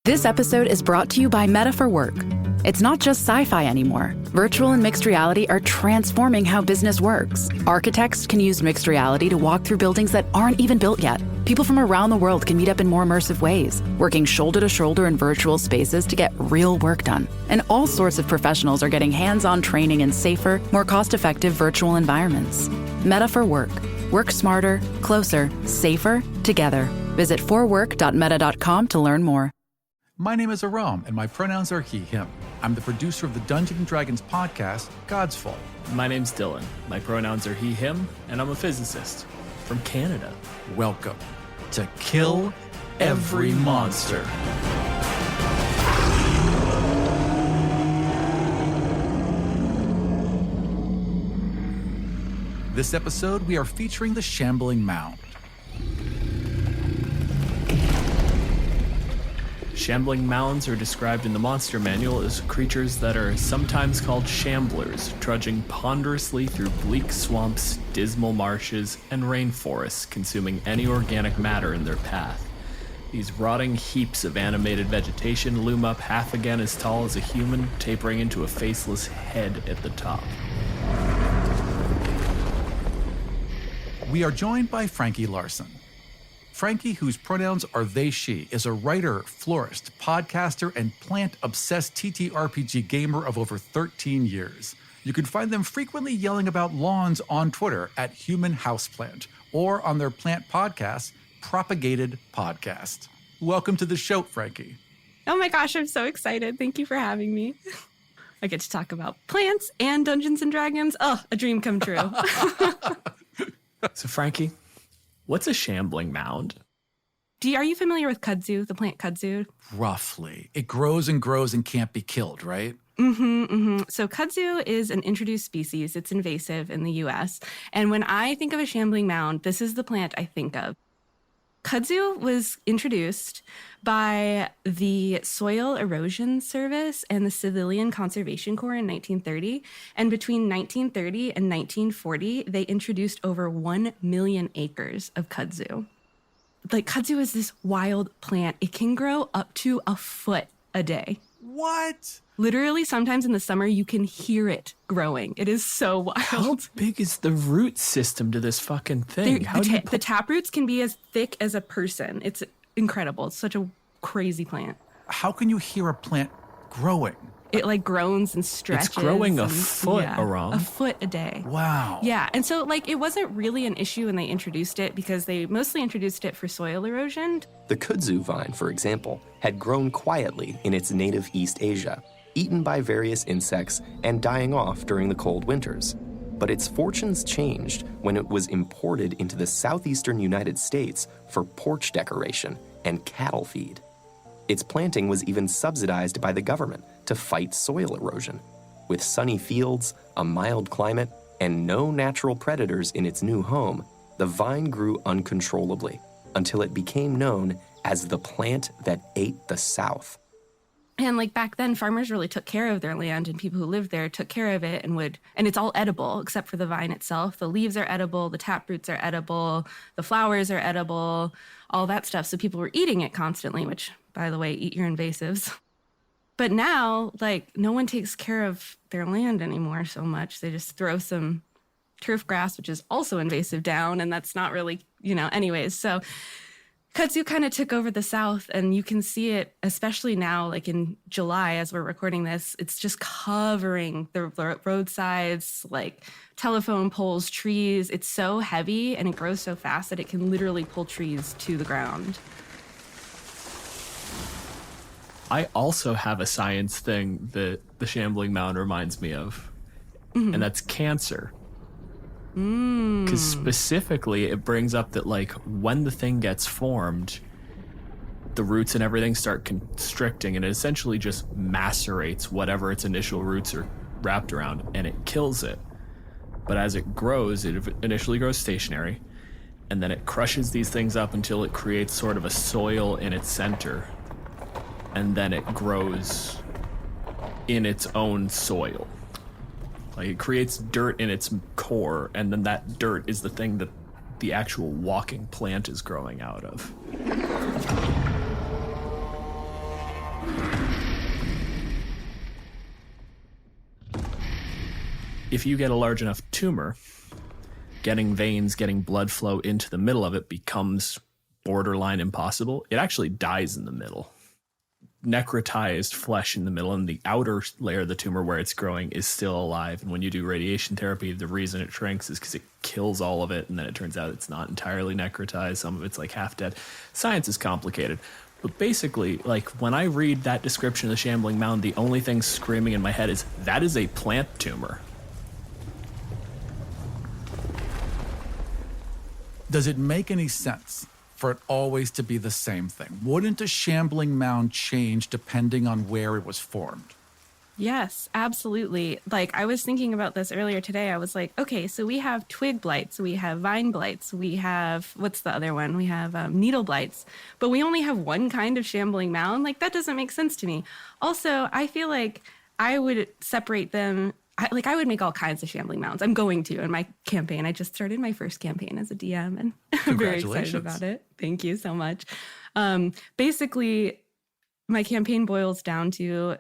This episode is brought to you by Meta for Work. It's not just sci-fi anymore. Virtual and mixed reality are transforming how business works. Architects can use mixed reality to walk through buildings that aren't even built yet. People from around the world can meet up in more immersive ways, working shoulder to shoulder in virtual spaces to get real work done. And all sorts of professionals are getting hands-on training in safer, more cost-effective virtual environments. Meta for Work. Work smarter, closer, safer, together. Visit forwork.meta.com to learn more. My name is Aram, and my pronouns are he, him. I'm the producer of the Dungeons & Dragons podcast, God's Fall. My name's Dylan. My pronouns are he, him, and I'm a physicist from Canada. Welcome to Kill Every Monster. This episode, we are featuring the Shambling Mound. Shambling Mounds are described in the monster manual as creatures that are sometimes called shamblers, trudging ponderously through bleak swamps, dismal marshes, and rainforests, consuming any organic matter in their path. These rotting heaps of animated vegetation loom up half again as tall as a human, tapering into a faceless head at the top. We are joined by Frankie Larson. Frankie, whose pronouns are they, she, is a writer, florist, podcaster, and plant-obsessed TTRPG gamer of over 13 years. You can find them frequently yelling about lawns on Twitter at Human Houseplant or on their plant podcast, Propagated Podcast. Welcome to the show, Frankie. Oh my gosh, I'm so excited. Thank you for having me. I get to talk about plants and Dungeons & Dragons. Oh, a dream come true. So, Frankie, what's a shambling mound? Are you familiar with kudzu, the plant kudzu? Roughly. It grows and grows and can't be killed, right? So kudzu is an introduced species. It's invasive in the U.S. And when I think of a shambling mound, this is the plant I think of. Kudzu was introduced by the Soil Erosion Service and the Civilian Conservation Corps in 1930. And between 1930 and 1940, they introduced over 1 million acres of kudzu. Like, kudzu is this wild plant. It can grow up to a foot a day. What? Literally, sometimes in the summer, you can hear it growing. It is so wild. How big is the root system to this fucking thing? The tap roots can be as thick as a person. It's incredible. It's such a crazy plant. How can you hear a plant growing? It like groans and stretches. It's growing a foot around. A foot a day. Wow. Yeah. And so like it wasn't really an issue when they introduced it because they mostly introduced it for soil erosion. The kudzu vine, for example, had grown quietly in its native East Asia, eaten by various insects and dying off during the cold winters. But its fortunes changed when it was imported into the southeastern United States for porch decoration and cattle feed. Its planting was even subsidized by the government to fight soil erosion. With sunny fields, a mild climate, and no natural predators in its new home, the vine grew uncontrollably until it became known as the plant that ate the South. And like back then, farmers really took care of their land and people who lived there took care of it and it's all edible except for the vine itself. The leaves are edible, the taproots are edible, the flowers are edible, all that stuff. So people were eating it constantly, which, by the way, eat your invasives. But now, like, no one takes care of their land anymore so much. They just throw some turf grass, which is also invasive, down, and that's not really, anyways. So kudzu kind of took over the South, and you can see it, especially now, like in July, as we're recording this, it's just covering the roadsides, like telephone poles, trees. It's so heavy, and it grows so fast that it can literally pull trees to the ground. I also have a science thing that the shambling mound reminds me of, and that's cancer. Because specifically, it brings up that, like, when the thing gets formed, the roots and everything start constricting, and it essentially just macerates whatever its initial roots are wrapped around, and it kills it. But as it grows, it initially grows stationary, and then it crushes these things up until it creates sort of a soil in its center. And then it grows in its own soil. Like, it creates dirt in its core, and then that dirt is the thing that the actual walking plant is growing out of. If you get a large enough tumor, getting veins, getting blood flow into the middle of it becomes borderline impossible. It actually dies in the middle. Necrotized flesh in the middle, and the outer layer of the tumor where it's growing is still alive. And when you do radiation therapy, the reason it shrinks is because it kills all of it, and then it turns out it's not entirely necrotized. Some of it's like half dead. Science is complicated. But basically, like when I read that description of the Shambling Mound, the only thing screaming in my head is, that is a plant tumor. Does it make any sense for it always to be the same thing? Wouldn't a shambling mound change depending on where it was formed? Yes, absolutely. Like I was thinking about this earlier today. I was like, okay, so we have twig blights, we have vine blights, we have, what's the other one? We have needle blights, but we only have one kind of shambling mound. Like that doesn't make sense to me. Also, I feel like I would separate them. I would make all kinds of shambling mounds. I'm going to in my campaign. I just started my first campaign as a DM, and I'm very excited about it. Thank you so much. Basically, my campaign boils down to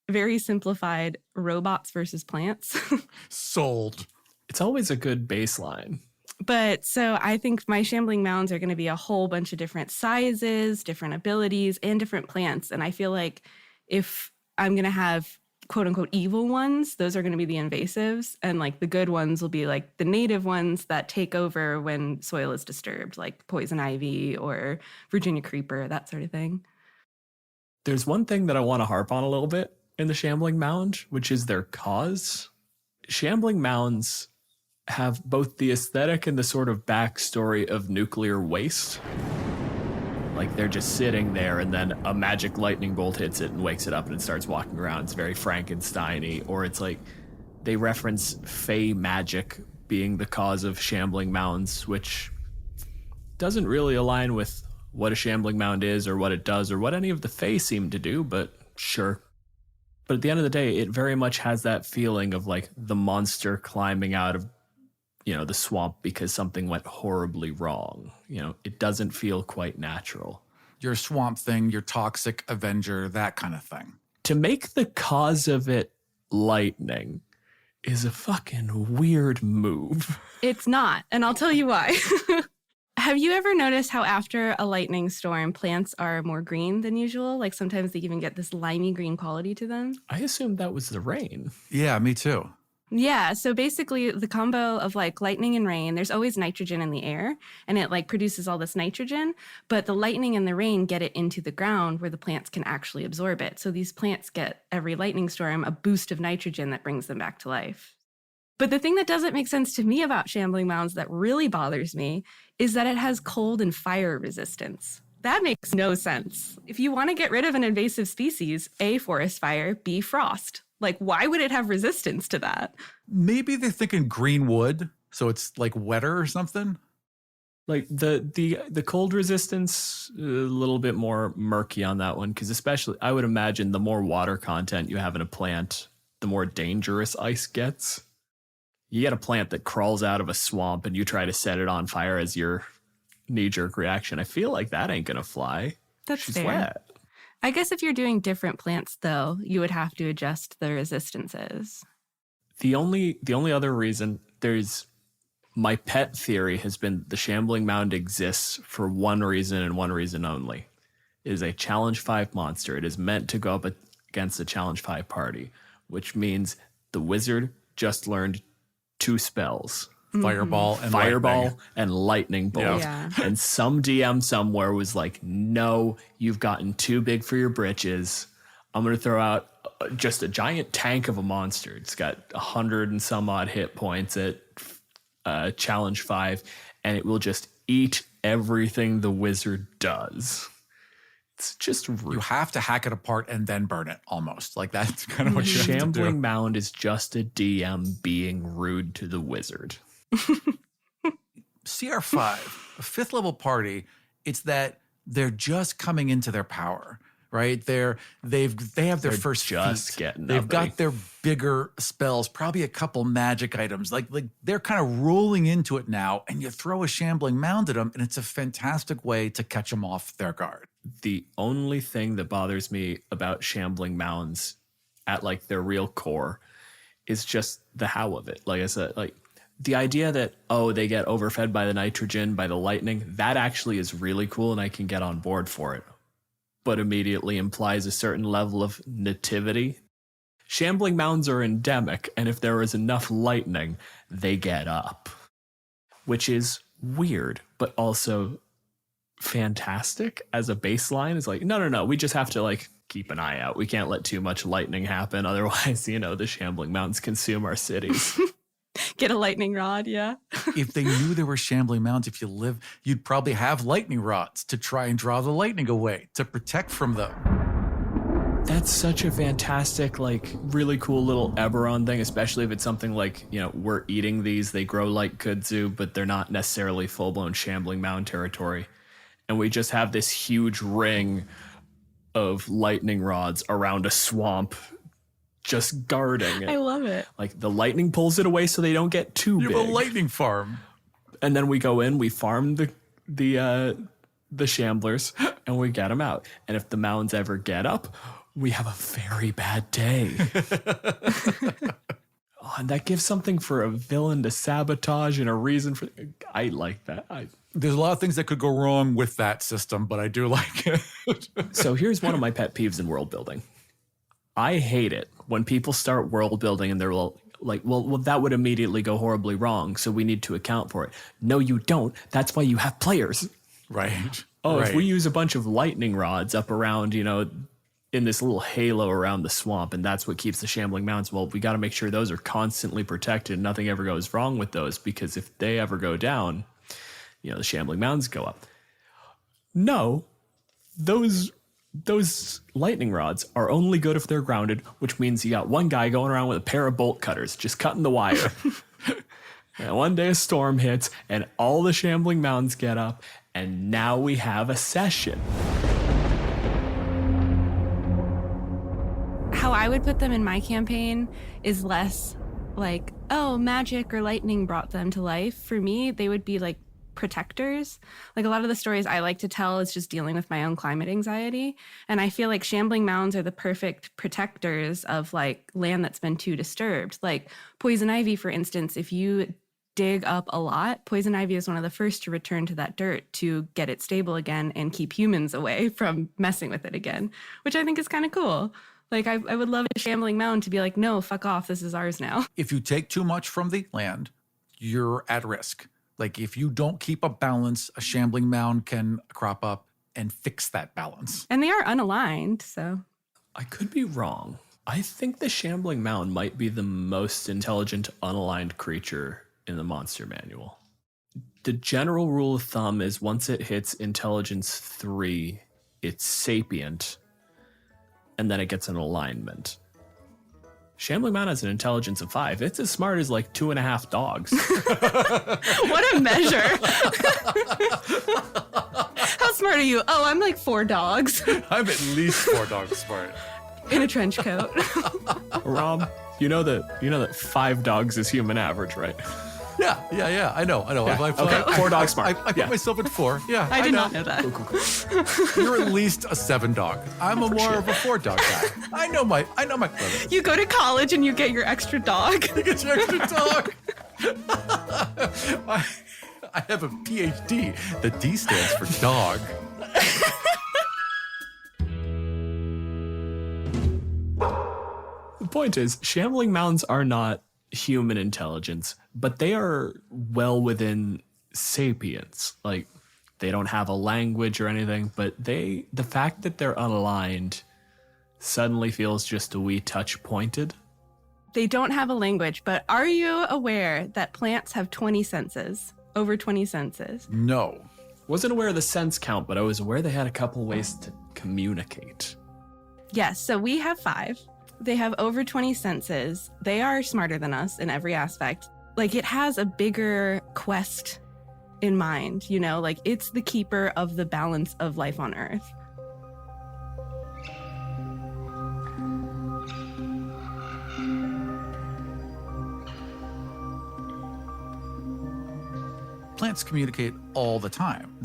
very simplified robots versus plants. Sold. It's always a good baseline. But so I think my shambling mounds are going to be a whole bunch of different sizes, different abilities, and different plants. And I feel like if I'm going to have quote unquote evil ones, those are going to be the invasives, and like the good ones will be like the native ones that take over when soil is disturbed, like poison ivy or Virginia creeper, that sort of thing. There's one thing that I want to harp on a little bit in the Shambling Mound, which is their cause. Shambling Mounds have both the aesthetic and the sort of backstory of nuclear waste. Like they're just sitting there and then a magic lightning bolt hits it and wakes it up and it starts walking around. It's very Frankenstein-y. Or it's like they reference fey magic being the cause of Shambling Mounds, which doesn't really align with what a Shambling Mound is or what it does or what any of the fey seem to do, but sure. But at the end of the day, it very much has that feeling of like the monster climbing out of, you know, the swamp because something went horribly wrong. You know, it doesn't feel quite natural. Your swamp thing, your toxic avenger, that kind of thing. To make the cause of it lightning is a fucking weird move. It's not, and I'll tell you why. Have you ever noticed how after a lightning storm, plants are more green than usual? Like sometimes they even get this limey green quality to them. I assumed that was the rain. Yeah, me too. Yeah, so basically the combo of like lightning and rain, there's always nitrogen in the air and it like produces all this nitrogen, but the lightning and the rain get it into the ground where the plants can actually absorb it. So these plants get every lightning storm a boost of nitrogen that brings them back to life. But the thing that doesn't make sense to me about Shambling Mounds that really bothers me is that it has cold and fire resistance. That makes no sense. If you want to get rid of an invasive species, A, forest fire, B, frost. Like, why would it have resistance to that? Maybe they're thinking green wood, so it's like wetter or something. Like the cold resistance, a little bit more murky on that one, because especially I would imagine the more water content you have in a plant, the more dangerous ice gets. You get a plant that crawls out of a swamp and you try to set it on fire as your knee-jerk reaction. I feel like that ain't gonna fly. That's She's fair. wet. I guess if you're doing different plants, though, you would have to adjust the resistances. The only other reason my pet theory has been the Shambling Mound exists for one reason and one reason only. It is a Challenge 5 monster. It is meant to go up against a Challenge 5 party, which means the wizard just learned 2 spells. Fireball and lightning bolt. Yeah. And some DM somewhere was like, no, you've gotten too big for your britches. I'm going to throw out just a giant tank of a monster. It's got 100 and some odd hit points at Challenge 5, and it will just eat everything the wizard does. It's just rude. You have to hack it apart and then burn it, almost. Like, that's kind of what you have to do. Shambling Mound is just a DM being rude to the wizard. CR5, a 5th level party, it's that they're just coming into their power, right? They have their They're first just feat. getting They've uppity. got their bigger spells, probably a couple magic items. Like they're kind of rolling into it now, and you throw a Shambling Mound at them, and it's a fantastic way to catch them off their guard. The only thing that bothers me about Shambling Mounds at like their real core is just the how of it. Like I said, like the idea that, oh, they get overfed by the nitrogen, by the lightning, that actually is really cool and I can get on board for it. But immediately implies a certain level of nativity. Shambling mounds are endemic, and if there is enough lightning, they get up. Which is weird, but also fantastic as a baseline. Is like, no, we just have to like keep an eye out. We can't let too much lightning happen. Otherwise, the Shambling Mounds consume our cities. Get a lightning rod, yeah. If they knew there were shambling mounds, if you live, you'd probably have lightning rods to try and draw the lightning away, to protect from them. That's such a fantastic, like, really cool little Eberron thing, especially if it's something like, we're eating these, they grow like kudzu, but they're not necessarily full-blown Shambling Mound territory. And we just have this huge ring of lightning rods around a swamp just guarding it. I love it. Like, the lightning pulls it away so they don't get too big. You have a lightning farm. And then we go in, we farm the shamblers, and we get them out. And if the mounds ever get up, we have a very bad day. Oh, and that gives something for a villain to sabotage and a reason for... I like that. There's a lot of things that could go wrong with that system, but I do like it. So here's one of my pet peeves in world building. I hate it when people start world building and they're like, well, that would immediately go horribly wrong, so we need to account for it. No, you don't. That's why you have players. Right. Oh, right. If we use a bunch of lightning rods up around, in this little halo around the swamp, and that's what keeps the Shambling Mounds, well, we got to make sure those are constantly protected. Nothing ever goes wrong with those, because if they ever go down, the Shambling Mounds go up. No, those lightning rods are only good if they're grounded, which means you got one guy going around with a pair of bolt cutters, just cutting the wire. And one day a storm hits, and all the Shambling Mounds get up, and now we have a session. How I would put them in my campaign is less like, oh, magic or lightning brought them to life. For me, they would be like protectors. Like a lot of the stories I like to tell is just dealing with my own climate anxiety. And I feel like Shambling Mounds are the perfect protectors of like land that's been too disturbed. Like poison ivy, for instance, if you dig up a lot, poison ivy is one of the first to return to that dirt to get it stable again and keep humans away from messing with it again, which I think is kind of cool. Like, I would love a Shambling Mound to be like, no, fuck off, this is ours now. If you take too much from the land, you're at risk. Like, if you don't keep a balance, a Shambling Mound can crop up and fix that balance. And they are unaligned, so. I could be wrong. I think the Shambling Mound might be the most intelligent, unaligned creature in the monster manual. The general rule of thumb is once it hits intelligence 3, it's sapient, and then it gets an alignment. Shambling Mound has an intelligence of 5. It's as smart as like 2.5 dogs. What a measure. How smart are you? Oh, I'm like 4 dogs. I'm at least 4 dogs smart. In a trench coat. Rob, you know that 5 dogs is human average, right? Yeah. I know. Yeah. Okay, 4 dogs smart. I put myself at 4. Yeah, I did not know that. Cool. You're at least a 7 dog. I'm more of a 4 dog guy. I know my credit. You go to college and you get your extra dog. You get your extra dog. I have a PhD. The D stands for dog. The point is, Shambling Mounds are not human intelligence, but they are well within sapience. Like, they don't have a language or anything, but the fact that they're unaligned suddenly feels just a wee touch pointed. They don't have a language, but are you aware that plants have 20 senses? Over 20 senses? No. Wasn't aware of the sense count, but I was aware they had a couple ways to communicate. Yes, so we have 5. They have over 20 senses. They are smarter than us in every aspect. Like, it has a bigger quest in mind, like it's the keeper of the balance of life on Earth. plants communicate all the time.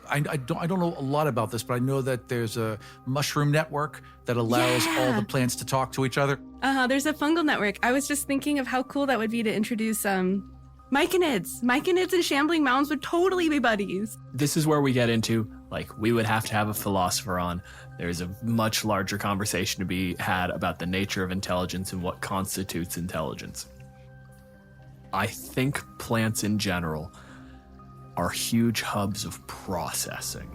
I don't know a lot about this, but I know that there's a mushroom network that allows all the plants to talk to each other. There's a fungal network. I was just thinking of how cool that would be to introduce myconids. Myconids and shambling mounds would totally be buddies. This is where we get into, like, we would have to have a philosopher on. There's a much larger conversation to be had about the nature of intelligence and what constitutes intelligence. I think plants in general are huge hubs of processing.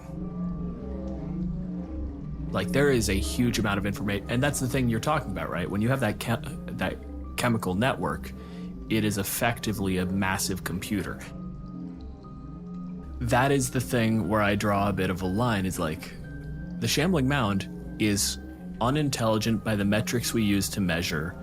Like, there is a huge amount of information, and that's the thing you're talking about, right? When you have that chemical network, it is effectively a massive computer. That is the thing where I draw a bit of a line, is like, the Shambling Mound is unintelligent by the metrics we use to measure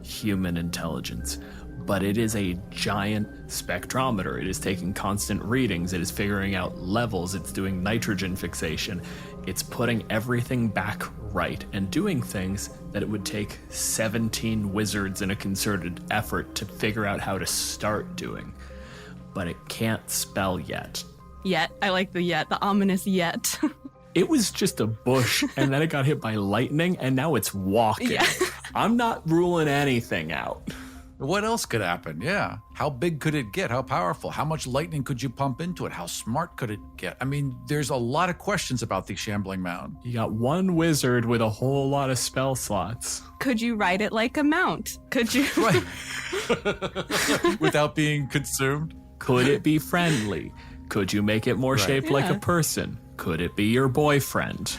human intelligence. But it is a giant spectrometer. It is taking constant readings. It is figuring out levels. It's doing nitrogen fixation. It's putting everything back right and doing things that it would take 17 wizards in a concerted effort to figure out how to start doing. But it can't spell yet. Yet. I like the yet, the ominous yet. It was just a bush, and then it got hit by lightning, and now it's walking. Yeah. I'm not ruling anything out. What else could happen? Yeah. How big could it get? How powerful? How much lightning could you pump into it? How smart could it get? I mean, there's a lot of questions about the Shambling Mound. You got one wizard with a whole lot of spell slots. Could you ride it like a mount? Could you? Right. Without being consumed? Could it be friendly? Could you make it more shaped like a person? Could it be your boyfriend?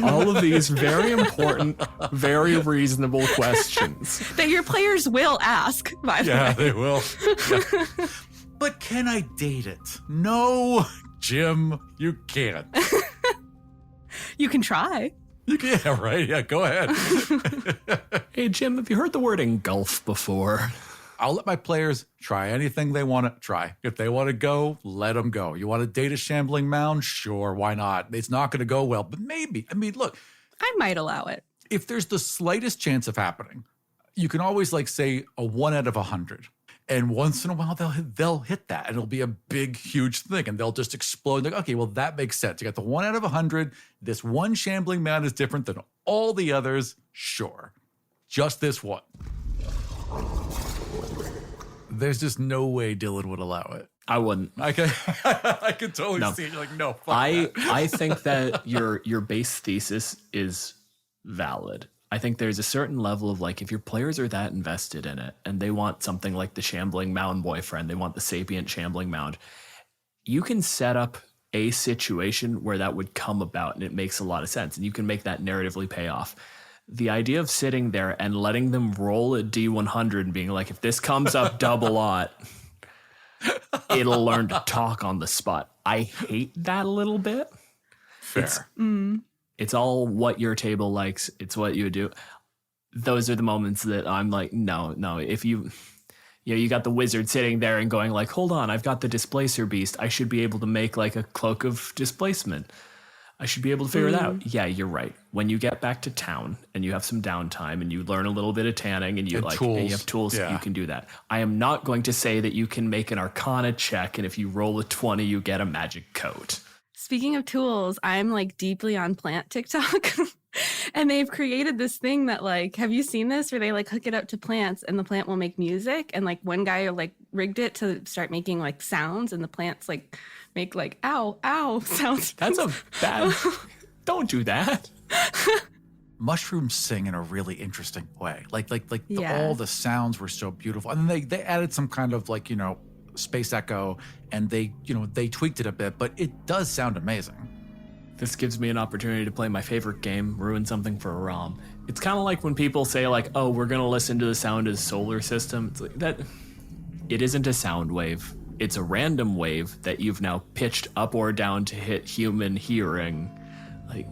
All of these very important, very reasonable questions. That your players will ask, by the way. Yeah, they will. Yeah. But can I date it? No, Jim, you can't. You can try. Yeah, right. Yeah, go ahead. Hey, Jim, have you heard the word engulf before? I'll let my players try anything they want to try. If they want to go, let them go. You want to date a Shambling Mound? Sure, why not? It's not going to go well, but maybe. I mean, look. I might allow it. If there's the slightest chance of happening, you can always, like, say a 1 out of 100. And once in a while, they'll hit that. And it'll be a big, huge thing. And they'll just explode. Like, okay, well, that makes sense. You got the 1 out of 100. This one Shambling Mound is different than all the others. Sure. Just this one. There's just no way Dylan would allow it. I wouldn't. I can totally see it. You're like, no, fuck that. I think that your base thesis is valid. I think there's a certain level of, like, if your players are that invested in it and they want something like the Shambling Mound boyfriend, they want the sapient Shambling Mound, you can set up a situation where that would come about and it makes a lot of sense. And you can make that narratively pay off. The idea of sitting there and letting them roll a D100 and being like, if this comes up double-aught, it'll learn to talk on the spot. I hate that a little bit. Fair. It's all what your table likes. It's what you do. Those are the moments that I'm like, no. If you got the wizard sitting there and going like, hold on, I've got the displacer beast. I should be able to make like a cloak of displacement. I should be able to figure it out. Yeah, you're right. When you get back to town and you have some downtime and you learn a little bit of tanning and you have tools, you can do that. I am not going to say that you can make an Arcana check and if you roll a 20, you get a magic coat. Speaking of tools, I'm like deeply on plant TikTok. And they've created this thing that, like, have you seen this where they like hook it up to plants and the plant will make music? And like one guy like rigged it to start making like sounds and the plants like make like ow, ow sounds. That's a bad, don't do that. Mushrooms sing in a really interesting way. All the sounds were so beautiful. And then they added some kind of like, space echo and they tweaked it a bit, but it does sound amazing. This gives me an opportunity to play my favorite game, Ruin Something for a ROM. It's kind of like when people say like, oh, we're going to listen to the sound of the solar system. It's like that. It isn't a sound wave. It's a random wave that you've now pitched up or down to hit human hearing. Like,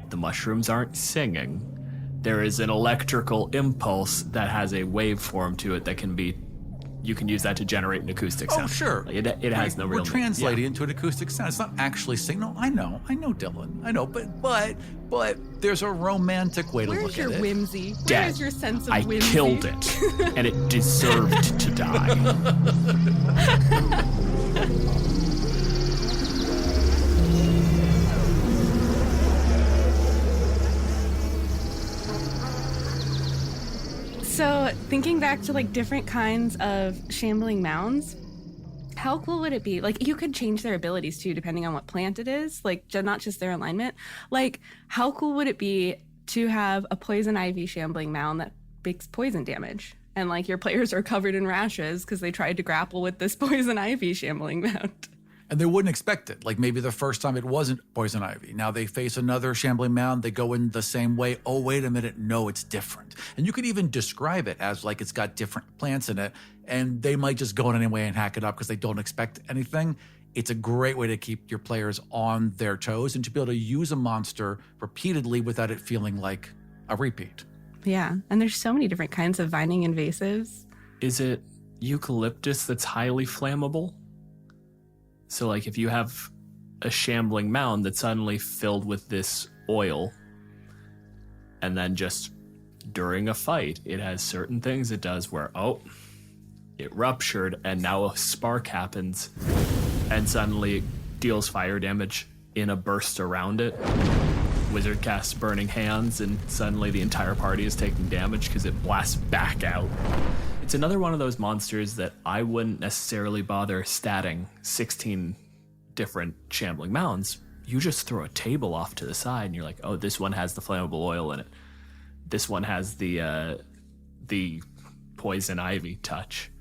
the mushrooms aren't singing. There is an electrical impulse that has a waveform to it that you can use that to generate an acoustic sound. Oh, sure. Like it has no real... We're translating into an acoustic sound. It's not actually singing. No, I know, Dylan. I know, but there's a romantic way to look at it. Where's your whimsy? Dad, Where's your sense of whimsy? I killed it, and it deserved to die. So thinking back to like different kinds of shambling mounds, how cool would it be? Like you could change their abilities too, depending on what plant it is, like not just their alignment. Like how cool would it be to have a poison ivy shambling mound that makes poison damage? And like your players are covered in rashes because they tried to grapple with this poison ivy shambling mound. And they wouldn't expect it. Like maybe the first time it wasn't poison ivy. Now they face another shambling mound. They go in the same way. Oh, wait a minute. No, it's different. And you could even describe it as like it's got different plants in it. And they might just go in anyway and hack it up because they don't expect anything. It's a great way to keep your players on their toes and to be able to use a monster repeatedly without it feeling like a repeat. Yeah. And there's so many different kinds of vining invasives. Is it eucalyptus that's highly flammable? So like if you have a shambling mound that's suddenly filled with this oil, and then just during a fight, it has certain things it does where, oh, it ruptured and now a spark happens and suddenly it deals fire damage in a burst around it. Wizard casts Burning Hands and suddenly the entire party is taking damage because it blasts back out. It's another one of those monsters that I wouldn't necessarily bother statting 16 different shambling mounds. You just throw a table off to the side and you're like, oh, this one has the flammable oil in it. This one has the poison ivy touch.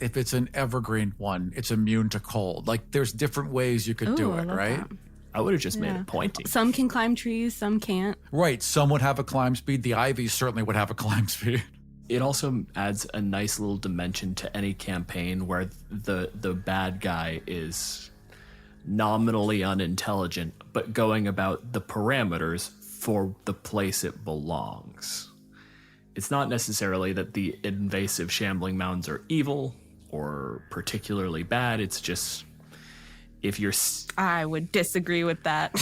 If it's an evergreen one, it's immune to cold. Like there's different ways you could do it, right? That. I would have just made it pointy. Some can climb trees, some can't. Right. Some would have a climb speed. The ivy certainly would have a climb speed. It also adds a nice little dimension to any campaign where the bad guy is nominally unintelligent, but going about the parameters for the place it belongs. It's not necessarily that the invasive shambling mounds are evil or particularly bad. It's just if you're... I would disagree with that.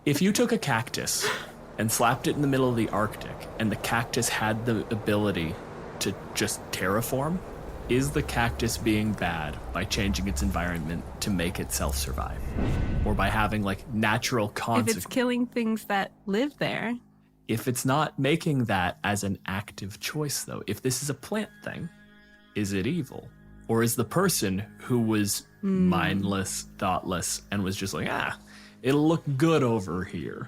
If you took a cactus and slapped it in the middle of the Arctic, and the cactus had the ability to just terraform, is the cactus being bad by changing its environment to make itself survive? Or by having, like, natural If consequences? it's killing things that live there. If it's not making that as an active choice, though, if this is a plant thing, is it evil? Or is the person who was mindless, thoughtless, and was just like, it'll look good over here?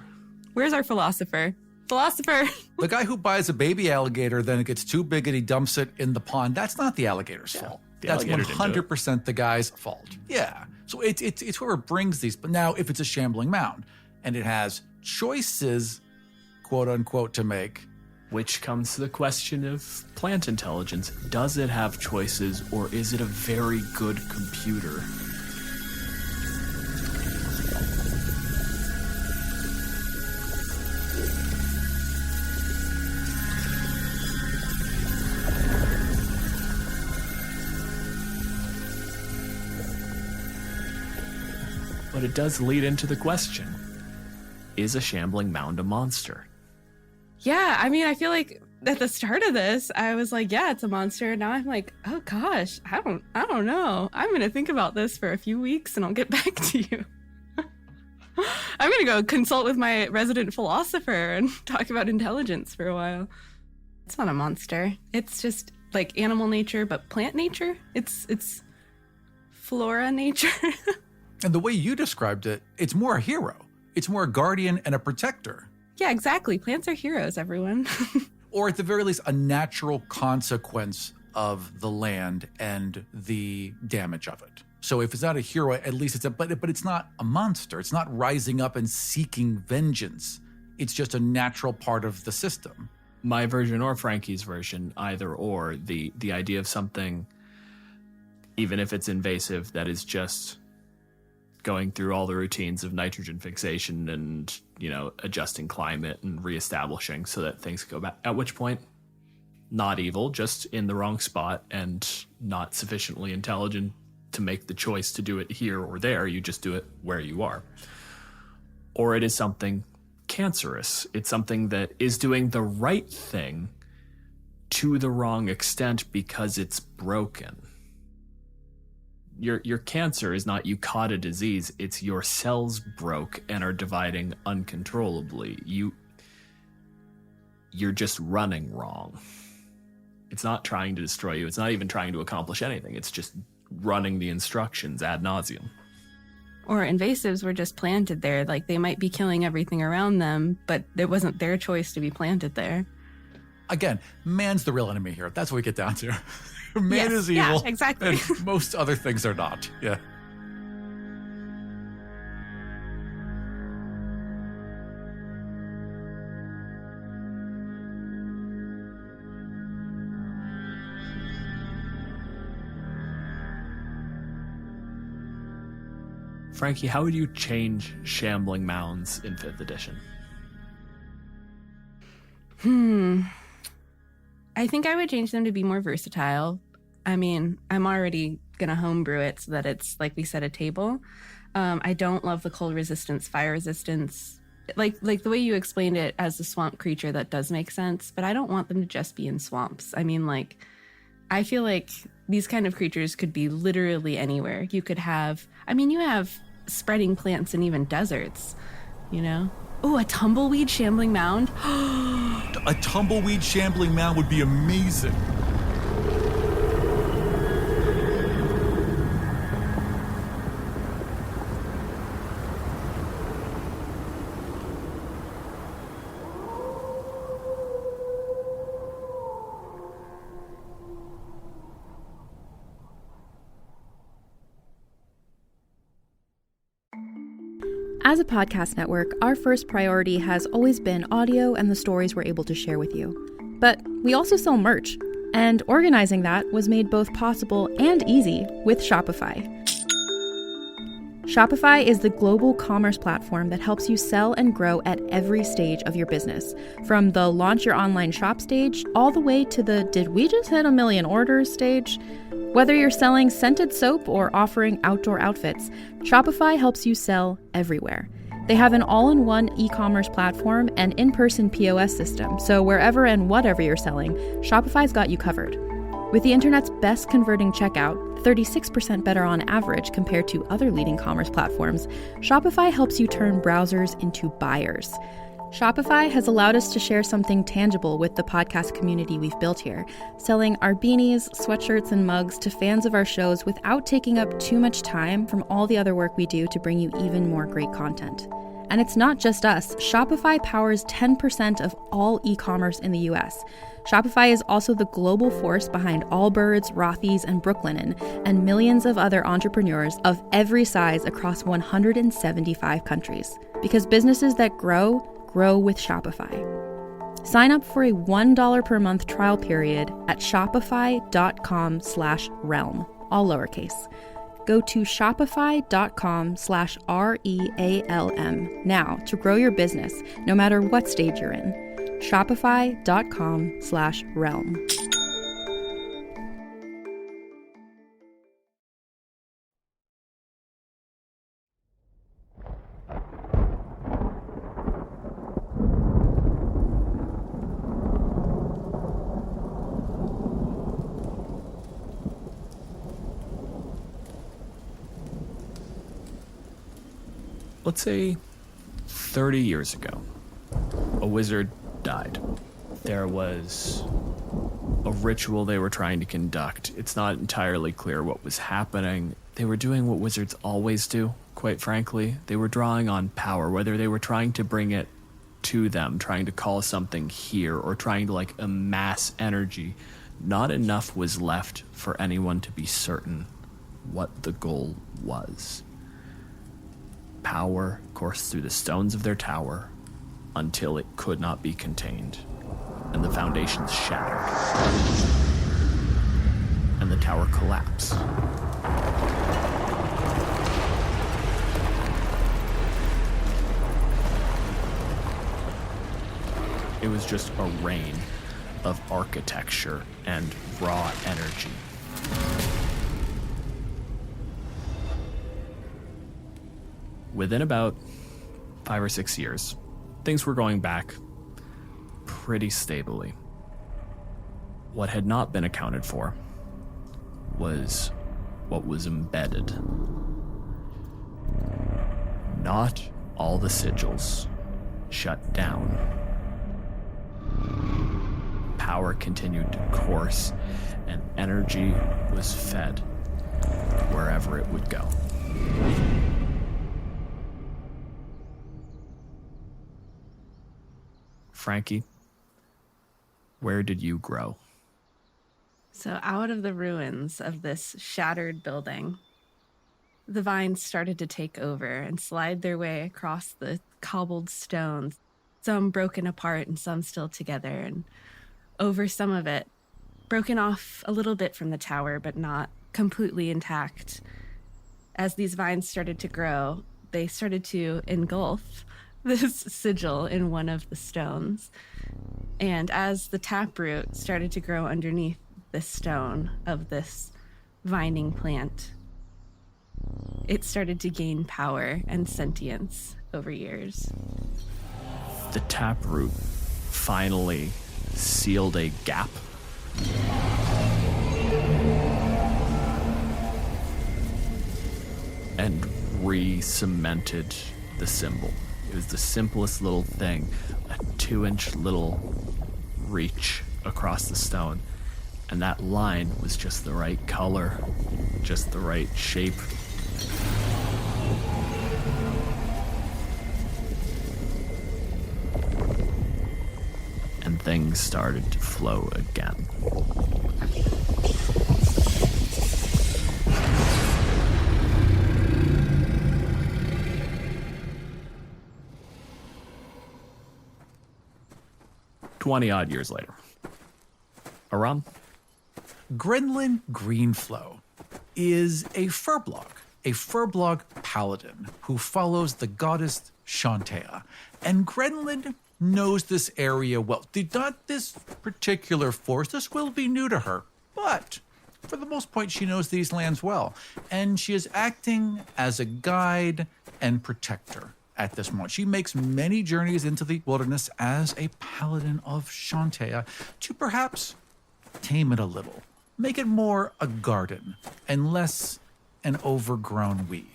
Where's our philosopher? Philosopher! The guy who buys a baby alligator, then it gets too big and he dumps it in the pond, that's not the alligator's fault. the That's alligator didn't do it. 100% the guy's fault. Yeah. So it's whoever brings these. But now if it's a shambling mound and it has choices, quote unquote, to make. Which comes to the question of plant intelligence. Does it have choices, or is it a very good computer? But it does lead into the question, is a shambling mound a monster? Yeah, I mean, I feel like at the start of this, I was like, yeah, it's a monster. Now I'm like, oh gosh, I don't know. I'm going to think about this for a few weeks and I'll get back to you. I'm going to go consult with my resident philosopher and talk about intelligence for a while. It's not a monster. It's just like animal nature, but plant nature. It's flora nature. And the way you described it, it's more a hero. It's more a guardian and a protector. Yeah, exactly. Plants are heroes, everyone. Or at the very least, a natural consequence of the land and the damage of it. So if it's not a hero, at least but it's not a monster. It's not rising up and seeking vengeance. It's just a natural part of the system. My version or Frankie's version, either or, the idea of something, even if it's invasive, that is just going through all the routines of nitrogen fixation and, adjusting climate and reestablishing so that things go back. At which point, not evil, just in the wrong spot and not sufficiently intelligent to make the choice to do it here or there. You just do it where you are. Or it is something cancerous. It's something that is doing the right thing to the wrong extent because it's broken. Your cancer is not you caught a disease, it's your cells broke and are dividing uncontrollably. You're just running wrong. It's not trying to destroy you. It's not even trying to accomplish anything. It's just running the instructions ad nauseum. Or invasives were just planted there. Like, they might be killing everything around them, but it wasn't their choice to be planted there. Again, man's the real enemy here. That's what we get down to. Man is evil. Yeah, exactly. And most other things are not. Yeah. Frankie, how would you change Shambling Mounds in 5th edition? I think I would change them to be more versatile. I mean, I'm already going to homebrew it so that it's, like we said, a table. I don't love the cold resistance, fire resistance. Like the way you explained it as a swamp creature, that does make sense, but I don't want them to just be in swamps. I mean, like, I feel like these kind of creatures could be literally anywhere. You could have, I mean, you have spreading plants in even deserts, you know? Oh, a tumbleweed shambling mound. A tumbleweed shambling mound would be amazing. As a podcast network, our first priority has always been audio and the stories we're able to share with you. But we also sell merch, and organizing that was made both possible and easy with Shopify. Shopify is the global commerce platform that helps you sell and grow at every stage of your business, from the launch your online shop stage all the way to the did we just hit 1 million orders stage. Whether you're selling scented soap or offering outdoor outfits, Shopify helps you sell everywhere. They have an all-in-one e-commerce platform and in-person POS system, so wherever and whatever you're selling, Shopify's got you covered. With the internet's best converting checkout, 36% better on average compared to other leading commerce platforms, Shopify helps you turn browsers into buyers. Shopify has allowed us to share something tangible with the podcast community we've built here, selling our beanies, sweatshirts, and mugs to fans of our shows without taking up too much time from all the other work we do to bring you even more great content. And it's not just us. Shopify powers 10% of all e-commerce in the US. Shopify is also the global force behind Allbirds, Rothy's, and Brooklinen, and millions of other entrepreneurs of every size across 175 countries. Because businesses that grow with Shopify. Sign up for a $1 per month trial period at shopify.com/realm, all lowercase. Go to shopify.com/REALM now to grow your business, no matter what stage you're in. Shopify.com/realm. Let's say 30 years ago, a wizard died. There was a ritual they were trying to conduct. It's not entirely clear what was happening. They were doing what wizards always do, quite frankly. They were drawing on power, whether they were trying to bring it to them, trying to call something here, or trying to amass energy. Not enough was left for anyone to be certain what the goal was. Power coursed through the stones of their tower until it could not be contained, and the foundations shattered, and the tower collapsed. It was just a rain of architecture and raw energy. Within about 5 or 6 years, things were going back pretty stably. What had not been accounted for was what was embedded. Not all the sigils shut down. power continued to course, and energy was fed wherever it would go. Frankie, where did you grow? So out of the ruins of this shattered building, the vines started to take over and slide their way across the cobbled stones, some broken apart and some still together, and over some of it, broken off a little bit from the tower, but not completely intact. As these vines started to grow, they started to engulf this sigil in one of the stones. And as the taproot started to grow underneath this stone of this vining plant, it started to gain power and sentience over years. The taproot finally sealed a gap. And re-cemented the symbol. It was the simplest little thing, a 2-inch little reach across the stone. And that line was just the right color, just the right shape. And things started to flow again. 20-odd years later. Aram? Grenlin Greenflow is a furblog paladin who follows the goddess Shantea. And Grenlin knows this area well. Not this particular forest. This will be new to her. But for the most part, she knows these lands well. And she is acting as a guide and protector at this moment. She makes many journeys into the wilderness as a paladin of Shantea to perhaps tame it a little, make it more a garden and less an overgrown weed.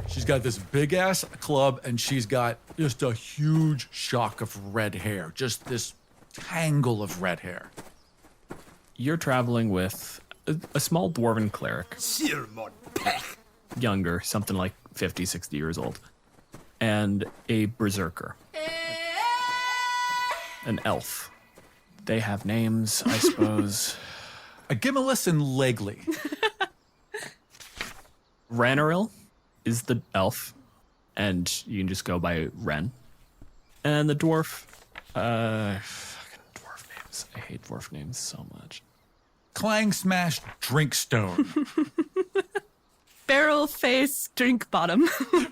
She's got this big ass club and she's got just a huge shock of red hair, just this tangle of red hair. You're traveling with a small dwarven cleric. Younger, something like 50, 60 years old. And a berserker. An elf. They have names, I suppose. A Gimmelus and Legley. Ranaril is the elf, and you can just go by Ren. And the dwarf, fucking dwarf names. I hate dwarf names so much. Clang Smash Drinkstone. Barrel face, drink bottom.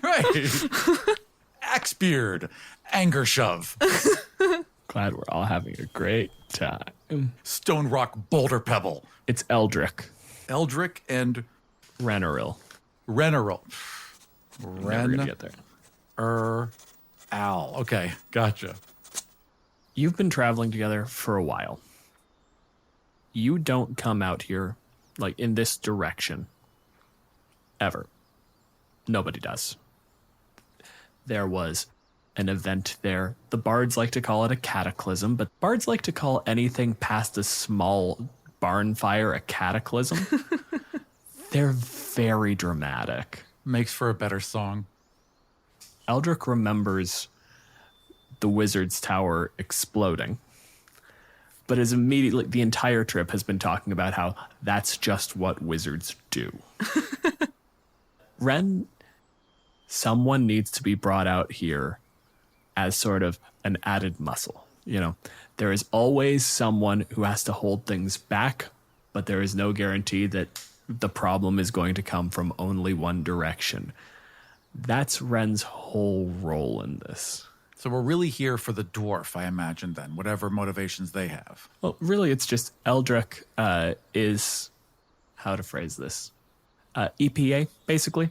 Right. Axebeard, Anger Shove. Glad we're all having a great time. Stone Rock Boulder Pebble. It's Eldrick. Eldrick and Ranaril. Renaril. Never gonna get there. Al. Okay, gotcha. You've been traveling together for a while. You don't come out here, like, in this direction. Ever. Nobody does. There was an event there. The bards like to call it a cataclysm, but bards like to call anything past a small barn fire a cataclysm. They're very dramatic. Makes for a better song. Eldrick remembers the wizard's tower exploding, but is immediately, the entire trip has been talking about how that's just what wizards do. Ren, someone needs to be brought out here as sort of an added muscle. You know, there is always someone who has to hold things back, but there is no guarantee that the problem is going to come from only one direction. That's Ren's whole role in this. So we're really here for the dwarf, I imagine, then, whatever motivations they have. Well, really, it's just Eldrick is, how to phrase this, EPA, basically.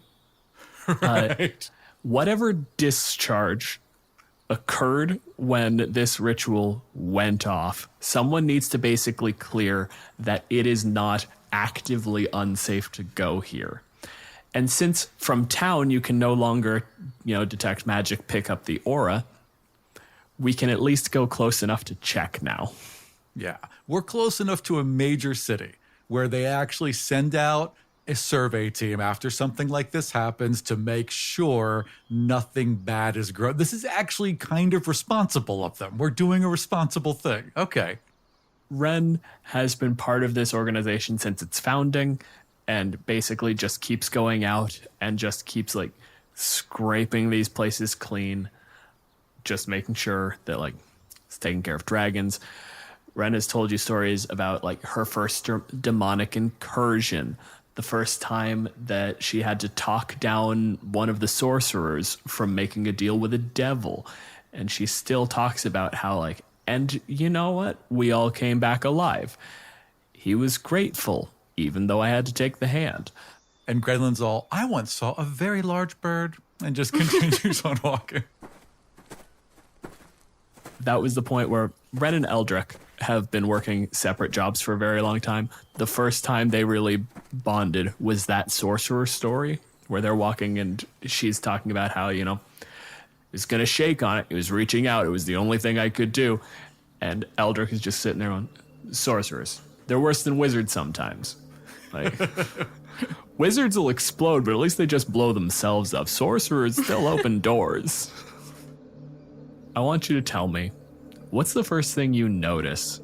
Right. Whatever discharge occurred when this ritual went off, someone needs to basically clear that it is not actively unsafe to go here. And since from town you can no longer, detect magic, pick up the aura, we can at least go close enough to check now. Yeah, we're close enough to a major city where they actually send out a survey team after something like this happens to make sure nothing bad is grown. This is actually kind of responsible of them. We're doing a responsible thing. Okay. Ren has been part of this organization since its founding and basically just keeps going out and just keeps scraping these places clean, just making sure that it's taking care of dragons. Ren has told you stories about her first demonic incursion, the first time that she had to talk down one of the sorcerers from making a deal with a devil. And she still talks about how and you know what? We all came back alive. He was grateful, even though I had to take the hand. And Grenlin's all, I once saw a very large bird, and just continues on walking. That was the point where Ren and Eldrick have been working separate jobs for a very long time. The first time they really bonded was that sorcerer story where they're walking and she's talking about how, it was going to shake on it. It was reaching out. It was the only thing I could do. And Eldrick is just sitting there on sorcerers. They're worse than wizards sometimes. Wizards will explode, but at least they just blow themselves up. Sorcerers still open doors. I want you to tell me, what's the first thing you notice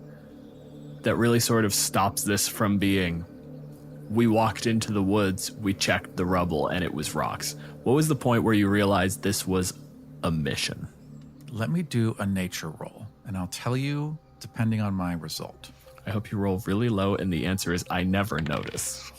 that really sort of stops this from being, we walked into the woods, we checked the rubble, and it was rocks? What was the point where you realized this was a mission? Let me do a nature roll, and I'll tell you depending on my result. I hope you roll really low, and the answer is I never notice.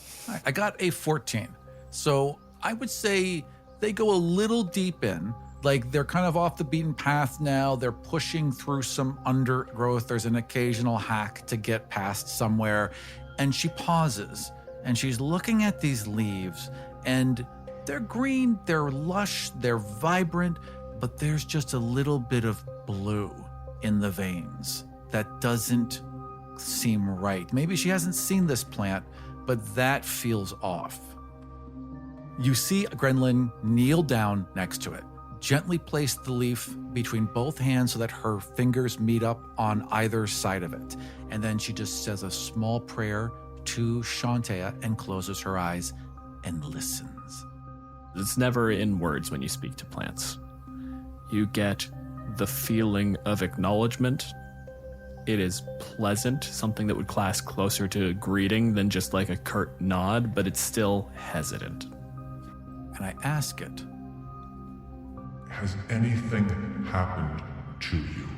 I got a 14. So I would say they go a little deep in. They're kind of off the beaten path now. They're pushing through some undergrowth. There's an occasional hack to get past somewhere. And she pauses and she's looking at these leaves and they're green, they're lush, they're vibrant, but there's just a little bit of blue in the veins that doesn't seem right. Maybe she hasn't seen this plant, but that feels off. You see Grenlin kneel down next to it. Gently place the leaf between both hands so that her fingers meet up on either side of it. And then she just says a small prayer to Shantea and closes her eyes and listens. It's never in words when you speak to plants. You get the feeling of acknowledgement. It is pleasant, something that would class closer to a greeting than just a curt nod, but it's still hesitant. And I ask it, has anything happened to you?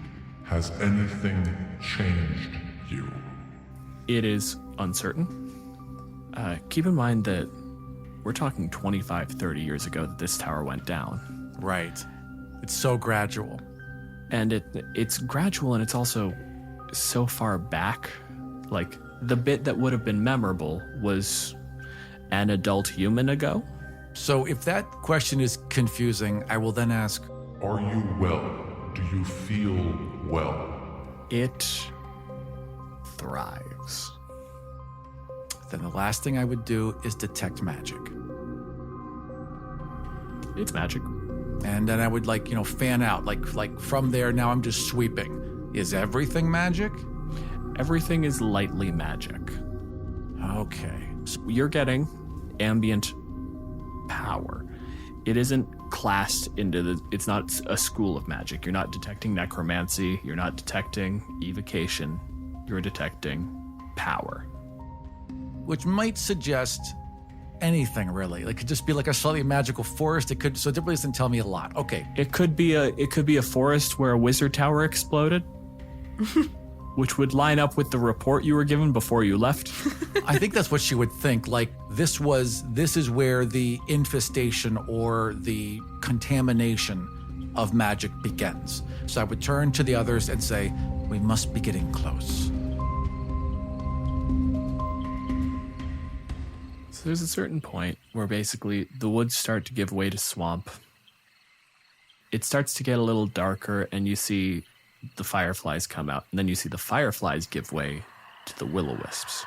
Has anything changed you? It is uncertain. Keep in mind that we're talking 25, 30 years ago that this tower went down. Right. It's so gradual. And it's gradual, and it's also so far back. The bit that would have been memorable was an adult human ago. So if that question is confusing, I will then ask, are you well? Do you feel well? It thrives. Then the last thing I would do is detect magic. It's magic. And then I would fan out, from there, now I'm just sweeping. Is everything magic? Everything is lightly magic. Okay. So you're getting ambient power. It isn't classed into it's not a school of magic. You're not detecting necromancy. You're not detecting evocation. You're detecting power. Which might suggest anything, really. It could just be a slightly magical forest. It definitely doesn't tell me a lot. Okay. It could be a forest where a wizard tower exploded. Which would line up with the report you were given before you left. I think that's what she would think. This is where the infestation or the contamination of magic begins. So I would turn to the others and say, we must be getting close. So there's a certain point where basically the woods start to give way to swamp. It starts to get a little darker and you see the fireflies come out, and then you see the fireflies give way to the will-o-wisps.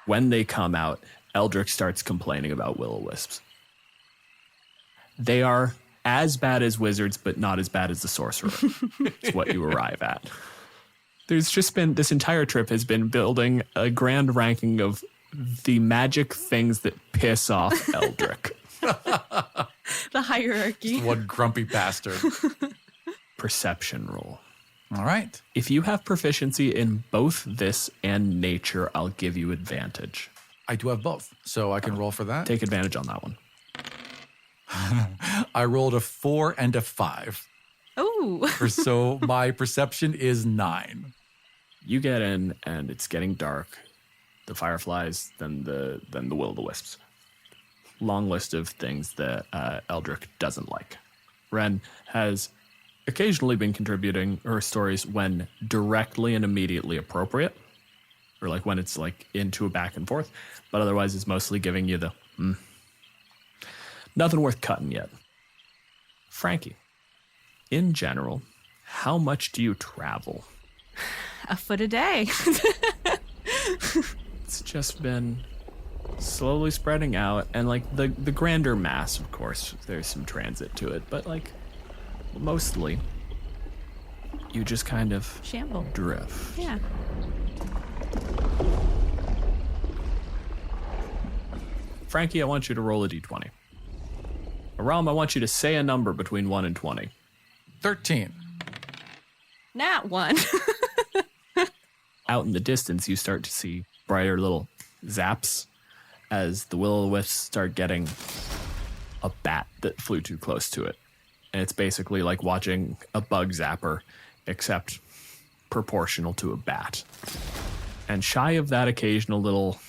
When they come out, Eldrick starts complaining about will-o-wisps. They are as bad as wizards, but not as bad as the sorcerer. It's what you arrive at. There's just been, this entire trip has been building a grand ranking of the magic things that piss off Eldrick. The hierarchy. One grumpy bastard. Perception roll. All right. If you have proficiency in both this and nature, I'll give you advantage. I do have both, so I can roll for that. Take advantage on that one. I rolled a 4 and a 5. Oh. So my perception is 9. You get in, and it's getting dark. The fireflies, then the will-o-the-wisps. Long list of things that Eldrick doesn't like. Ren has occasionally been contributing her stories when directly and immediately appropriate, or like when it's like into a back and forth, but otherwise is mostly giving you the nothing worth cutting yet. Frankie, in general, how much do you travel? A foot a day. It's just been slowly spreading out, and like the grander mass, of course, there's some transit to it, but like mostly you just kind of Shamble. drift. Yeah. Frankie, I want you to roll a d20. Aram, I want you to say a number between 1 and 20. 13. Nat 1. Out in the distance, you start to see brighter little zaps as the will-o-the-wisps start getting a bat that flew too close to it. And it's basically like watching a bug zapper, except proportional to a bat. And shy of that occasional little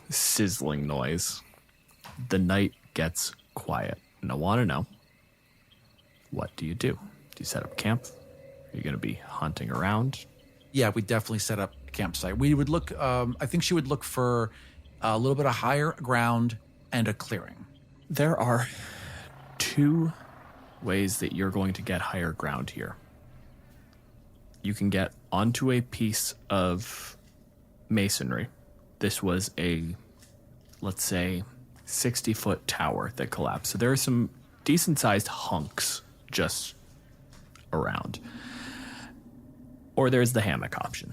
sizzling noise, the night gets quiet. And I want to know, what do you do? Do you set up camp? Are you going to be hunting around? Yeah, we definitely set up a campsite. We would look, I think she would look for a little bit of higher ground and a clearing. There are 2 ways that you're going to get higher ground here. You can get onto a piece of masonry. This was a, let's say, 60-foot tower that collapsed. So there are some decent-sized hunks just around. Or there's the hammock option.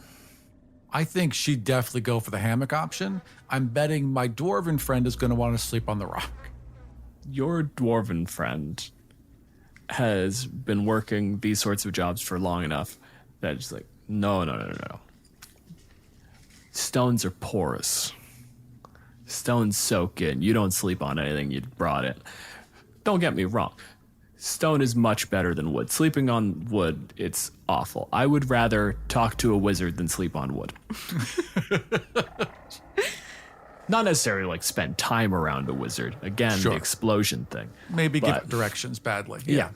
I think she'd definitely go for the hammock option. I'm betting my dwarven friend is going to want to sleep on the rock. Your dwarven friend has been working these sorts of jobs for long enough that it's like, no. Stones are porous. Stones soak in. You don't sleep on anything, you brought it. Don't get me wrong. Stone is much better than wood. Sleeping on wood, it's awful. I would rather talk to a wizard than sleep on wood. Not necessarily like spend time around a wizard. Again, Sure. the explosion thing. Maybe But- give directions badly. Yeah,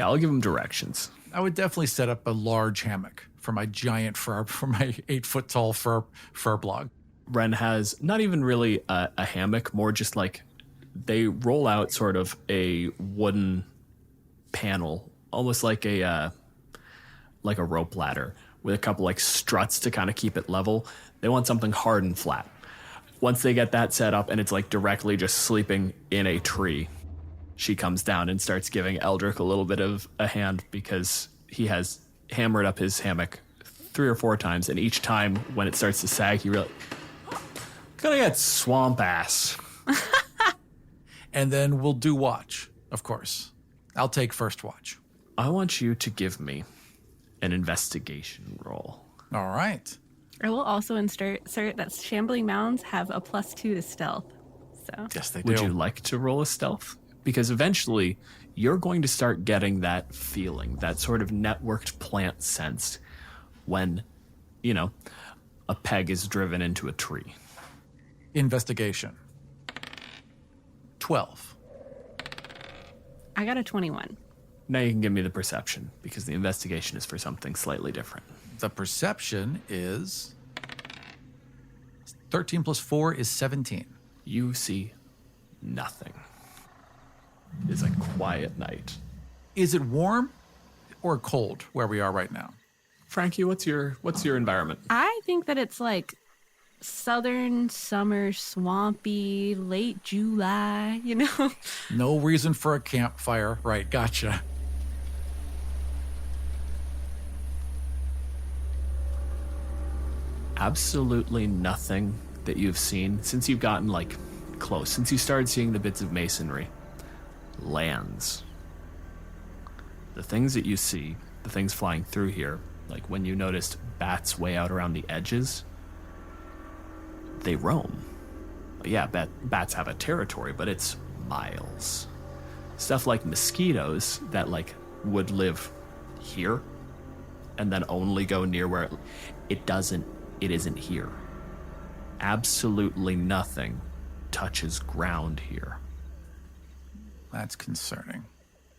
I'll give him directions. I would definitely set up a large hammock for my giant for my 8-foot tall fur blog. Ren has not even really a hammock, more just like they roll out sort of a wooden panel, almost like a rope ladder with a couple like struts to kind of keep it level. They want something hard and flat. Once they get that set up and it's like directly just sleeping in a tree, she comes down and starts giving Eldrick a little bit of a hand because he has hammered up his hammock 3 or 4 times, and each time when it starts to sag, he really gonna get swamp ass. And then we'll do watch, of course. I'll take first watch. I want you to give me an investigation roll. All right. I will also insert that Shambling Mounds have a +2 to stealth. So Yes, they do. Would you like to roll a stealth? Because eventually you're going to start getting that feeling, that sort of networked plant sense when, a peg is driven into a tree. Investigation. 12. I got a 21. Now you can give me the perception, because the investigation is for something slightly different. The perception is 13 plus 4 is 17. You see nothing. It's a quiet night. Is it warm or cold where we are right now? Frankie, what's your environment? I think that it's like southern summer, swampy, late July, you know? No reason for a campfire. Right, gotcha. Absolutely nothing that you've seen since you've gotten, like, close, since you started seeing the bits of masonry, lands. The things that you see, the things flying through here, like when you noticed bats way out around the edges, they roam. Yeah, bats have a territory, but it's miles. Stuff like mosquitoes that, like, would live here and then only go near where it isn't here. Absolutely nothing touches ground here. That's concerning,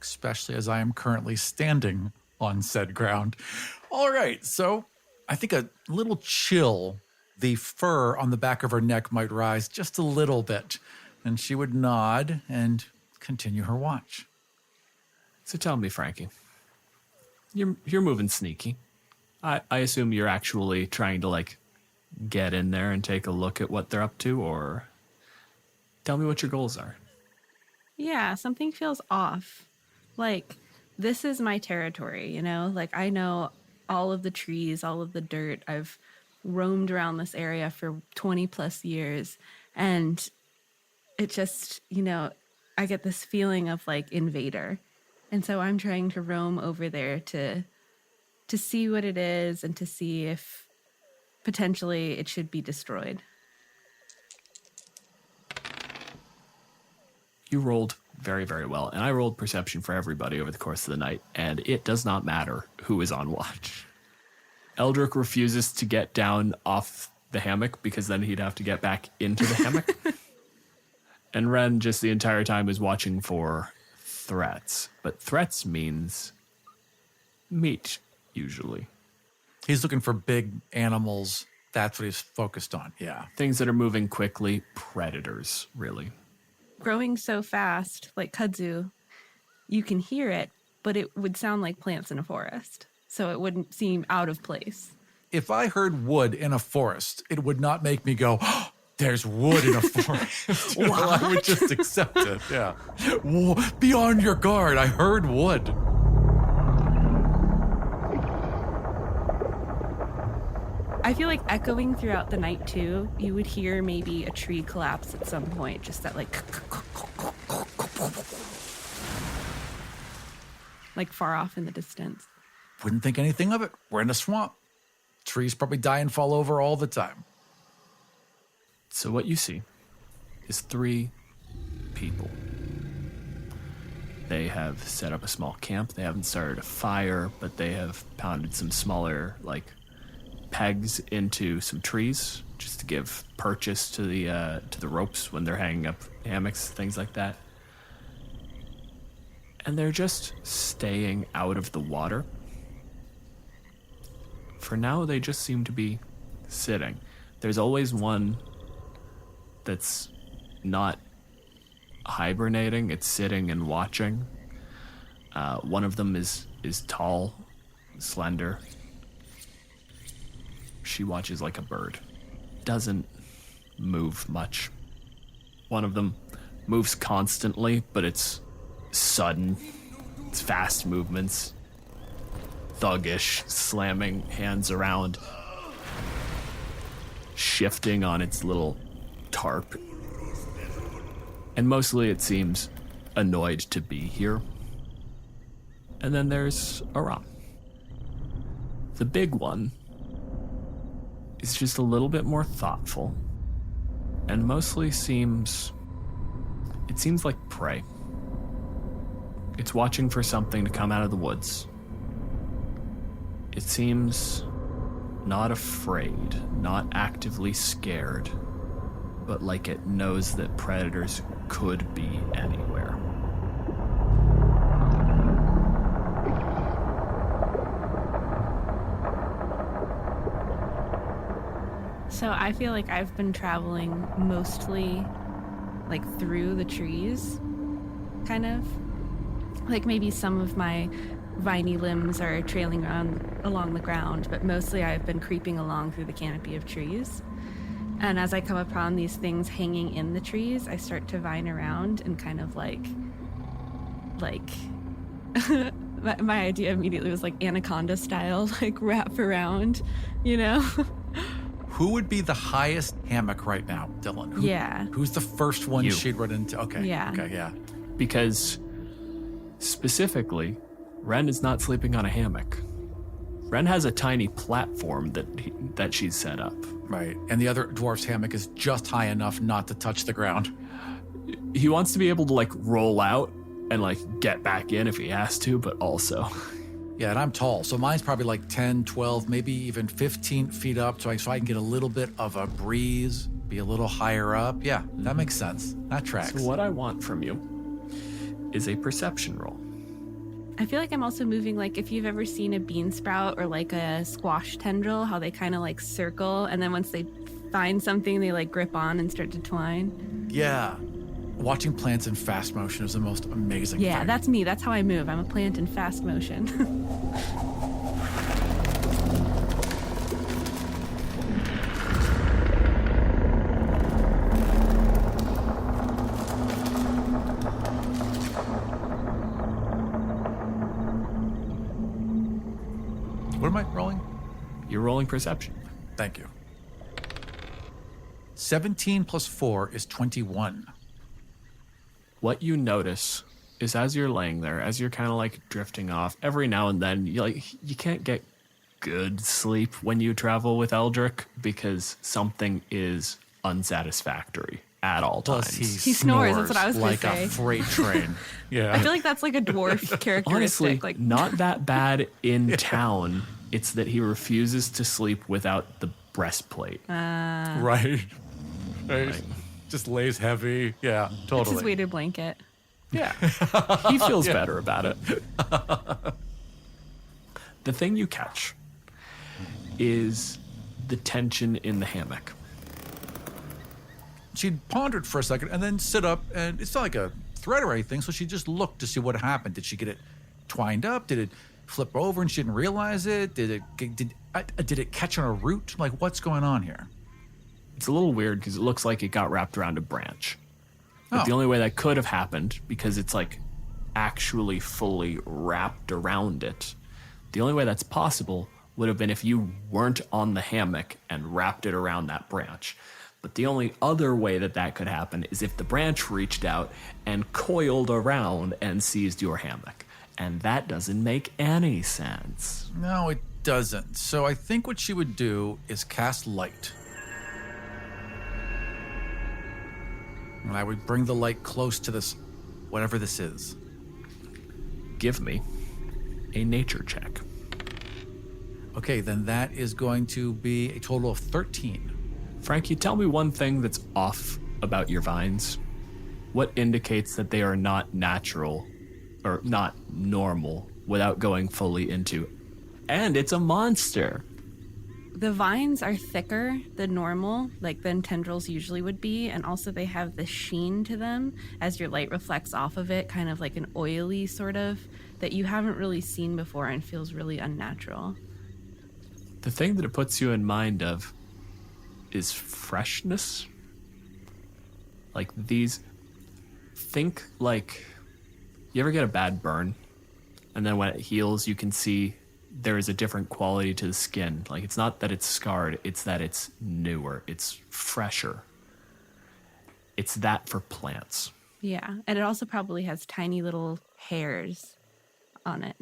especially as I am currently standing on said ground. All right, so I think a little chill, the fur on the back of her neck might rise just a little bit, and she would nod and continue her watch. So tell me, Frankie, you're moving sneaky. I assume you're actually trying to, like, get in there and take a look at what they're up to, or tell me what your goals are. Yeah, something feels off. Like, this is my territory, you know? Like, I know all of the trees, all of the dirt. I've roamed around this area for 20 plus years, and it just, you know, I get this feeling of, like, invader. And so I'm trying to roam over there to see what it is and to see if potentially it should be destroyed. You rolled very, very well, and I rolled perception for everybody over the course of the night, and it does not matter who is on watch. Eldrick refuses to get down off the hammock because then he'd have to get back into the hammock. And Ren just the entire time is watching for threats. But threats means meat, usually. He's looking for big animals. That's what he's focused on, yeah. Things that are moving quickly, predators, really. Growing so fast, like kudzu, you can hear it, but it would sound like plants in a forest. So it wouldn't seem out of place. If I heard wood in a forest, it would not make me go, oh, there's wood in a forest. You know, I would just accept it, yeah. Be on your guard, I heard wood. I feel like echoing throughout the night, too, you would hear maybe a tree collapse at some point, just that, like far off in the distance. Wouldn't think anything of it. We're in a swamp. Trees probably die and fall over all the time. So what you see is 3 people. They have set up a small camp. They haven't started a fire, but they have pounded some smaller, like, pegs into some trees just to give purchase to the ropes when they're hanging up hammocks, things like that. And they're just staying out of the water. For now, they just seem to be sitting. There's always one that's not hibernating, it's sitting and watching. One of them is tall, slender. She watches like a bird. Doesn't move much. One of them moves constantly, but it's sudden. It's fast movements. Thuggish, slamming hands around. Shifting on its little tarp. And mostly it seems annoyed to be here. And then there's Aram. The big one is just a little bit more thoughtful and mostly seems like prey. It's watching for something to come out of the woods. It seems not afraid, not actively scared, but like it knows that predators could be anywhere. So I feel like I've been traveling mostly like through the trees, kind of. Like maybe some of my viney limbs are trailing around along the ground, but mostly I've been creeping along through the canopy of trees. And as I come upon these things hanging in the trees, I start to vine around and kind of like my idea immediately was like anaconda style, like wrap around, you know? Who would be the highest hammock right now, Dylan? Who's the first one she'd run into? Okay. Yeah. Okay, yeah. Because specifically, Ren is not sleeping on a hammock. Ren has a tiny platform that she's set up. Right. And the other dwarf's hammock is just high enough not to touch the ground. He wants to be able to like roll out and like get back in if he has to, but also. Yeah, and I'm tall, so mine's probably like 10, 12, maybe even 15 feet up, so I can get a little bit of a breeze, be a little higher up. Yeah, that makes sense. That tracks. So what I want from you is a perception roll. I feel like I'm also moving, like if you've ever seen a bean sprout or like a squash tendril, how they kind of like circle, and then once they find something, they like grip on and start to twine. Yeah. Watching plants in fast motion is the most amazing Yeah, thing. that's me. That's how I move. I'm a plant in fast motion. What am I rolling? You're rolling perception. Thank you. 17 plus 4 is 21. What you notice is as you're laying there, as you're kind of like drifting off, every now and then you can't get good sleep when you travel with Eldrick because something is unsatisfactory at all Plus times. He snores, that's what I was gonna like say. a freight train. Yeah. I feel like that's like a dwarf characteristic. Honestly, like not that bad in town. It's that he refuses to sleep without the breastplate. Right. Just lays heavy. Yeah, totally. it's his weighted blanket. Yeah. He feels better about it. The thing you catch is the tension in the hammock. She'd pondered for a second and then sit up, and it's not like a threat or anything, so she just looked to see what happened. Did she get it twined up? Did it flip over and she didn't realize it? Did it catch on a root? Like, what's going on here? It's a little weird because it looks like it got wrapped around a branch. But the only way that could have happened, because it's like actually fully wrapped around it, the only way that's possible would have been if you weren't on the hammock and wrapped it around that branch. But the only other way that could happen is if the branch reached out and coiled around and seized your hammock. And that doesn't make any sense. No, it doesn't. So I think what she would do is cast light. And I would bring the light close to this, whatever this is. Give me a nature check. Okay, then that is going to be a total of 13. Frankie, tell me one thing that's off about your vines. What indicates that they are not natural or not normal without going fully into, and it's a monster. The vines are thicker than normal, like than tendrils usually would be, and also they have the sheen to them as your light reflects off of it, kind of like an oily sort of, that you haven't really seen before and feels really unnatural. The thing that it puts you in mind of is freshness. Like these, think like, you ever get a bad burn? And then when it heals, you can see there is a different quality to the skin. Like, it's not that it's scarred, it's that it's newer, it's fresher. It's that for plants. Yeah, and it also probably has tiny little hairs on it.